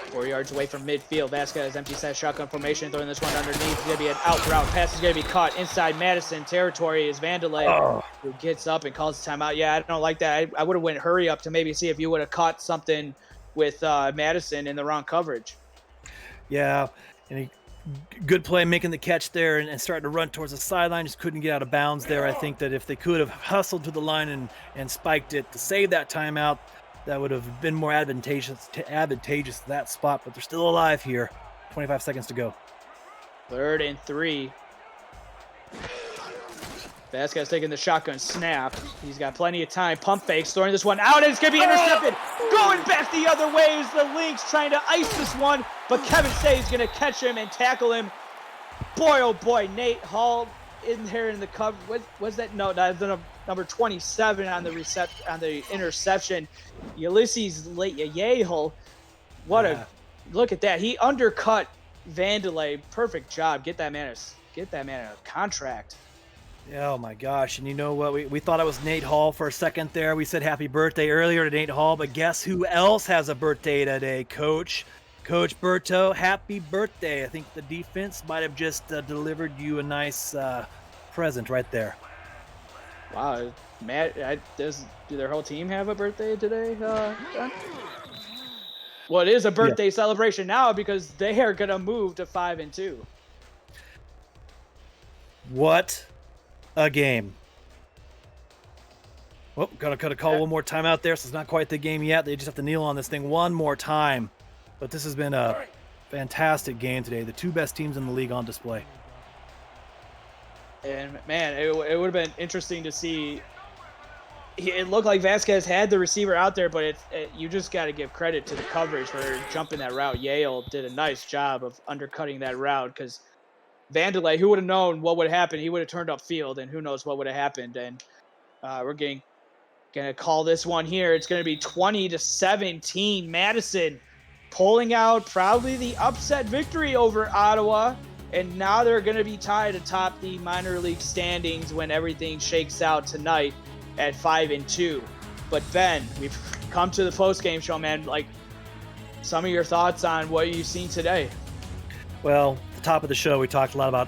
4 yards away from midfield. Vasquez empty set shotgun formation, throwing this one underneath. It's going to be an out route. Pass is going to be caught inside Madison territory is Vandelay, who gets up and calls the timeout. Yeah, I don't like that. I would have went hurry up to maybe see if you would have caught something with Madison in the wrong coverage. Yeah, and good play making the catch there and starting to run towards the sideline. Just couldn't get out of bounds there. I think that if they could have hustled to the line and spiked it to save that timeout, that would have been more advantageous to that spot, but they're still alive here. 25 seconds to go. 3rd and 3. Vasquez taking the shotgun snap. He's got plenty of time. Pump fakes, throwing this one out, and it's going to be intercepted. Going back the other way is the Lynx trying to ice this one, but Kevin Say is going to catch him and tackle him. Boy, oh boy, Nate Hall in there in the cover. Was that? No, that's the number 27 on the interception. Ulysses Yehel. Look at that. He undercut Vandelay. Perfect job. Get that man a contract. Oh my gosh. And you know what? We thought it was Nate Hall for a second there. We said happy birthday earlier to Nate Hall, but guess who else has a birthday today, Coach Berto? Happy birthday. I think the defense might have just delivered you a nice present right there. Wow, Matt, do their whole team have a birthday today, John? Well, it is a birthday celebration now because they are going to move to 5 and 2. What a game. Well, gotta call one more time out there, so it's not quite the game yet. They just have to kneel on this thing one more time. But this has been a fantastic game today. The 2 best teams in the league on display. And, man, it would have been interesting to see. It looked like Vasquez had the receiver out there, but you just got to give credit to the coverage for jumping that route. Yale did a nice job of undercutting that route because Vandelay, who would have known what would happen? He would have turned upfield, and who knows what would have happened. And we're going to call this one here. It's going to be 20-17. Madison pulling out probably the upset victory over Ottawa. and now they're going to be tied atop the minor league standings when everything shakes out tonight at 5-2. But Ben, we've come to the post-game show, man. Like, some of your thoughts on what you've seen today. Well, at the top of the show, we talked a lot about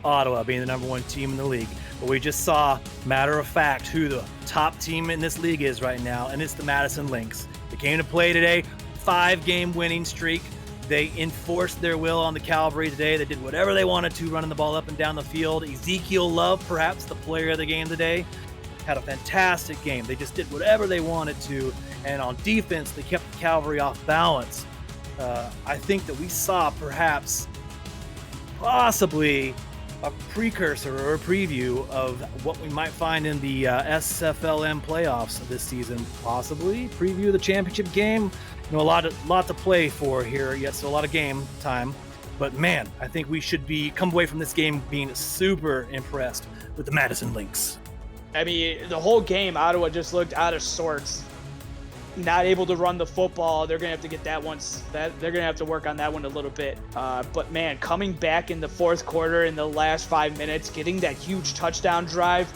Ottawa being the number 1 team in the league. But we just saw, matter of fact, who the top team in this league is right now, and it's the Madison Lynx. They came to play today, 5-game winning streak. They enforced their will on the Cavalry today. They did whatever they wanted to, running the ball up and down the field. Ezekiel Love, perhaps the player of the game today, had a fantastic game. They just did whatever they wanted to, and on defense, they kept the Cavalry off balance. I think that we saw perhaps, possibly, a precursor or a preview of what we might find in the SFLm playoffs this season. Possibly preview the championship game. You know, a lot to play for here yet, so a lot of game time. But man, I think we should come away from this game being super impressed with the Madison Lynx. I mean, the whole game, Ottawa just looked out of sorts. Not able to run the football. They're going to have to get that one. They're going to have to work on that one a little bit. But man, coming back in the fourth quarter in the last 5 minutes, getting that huge touchdown drive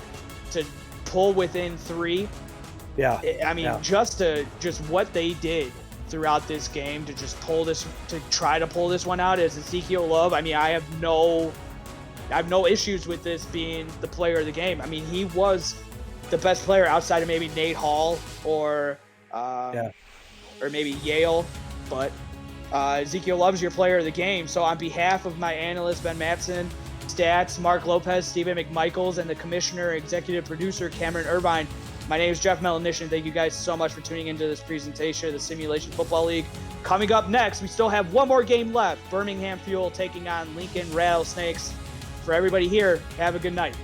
to pull within 3. Yeah. I mean, just what they did throughout this game to try to pull this one out as Ezekiel Love. I mean, I have no issues with this being the player of the game. I mean, he was the best player outside of maybe Nate Hall or maybe Yale, but Ezekiel Love's your player of the game. So on behalf of my analyst, Ben Matson, stats, Mark Lopez, Stephen McMichaels, and the commissioner, executive producer, Cameron Irvine, my name is Jeff Melanishin. Thank you guys so much for tuning into this presentation of the Simulation Football League. Coming up next, we still have one more game left. Birmingham Fuel taking on Lincoln Rattlesnakes. For everybody here, have a good night.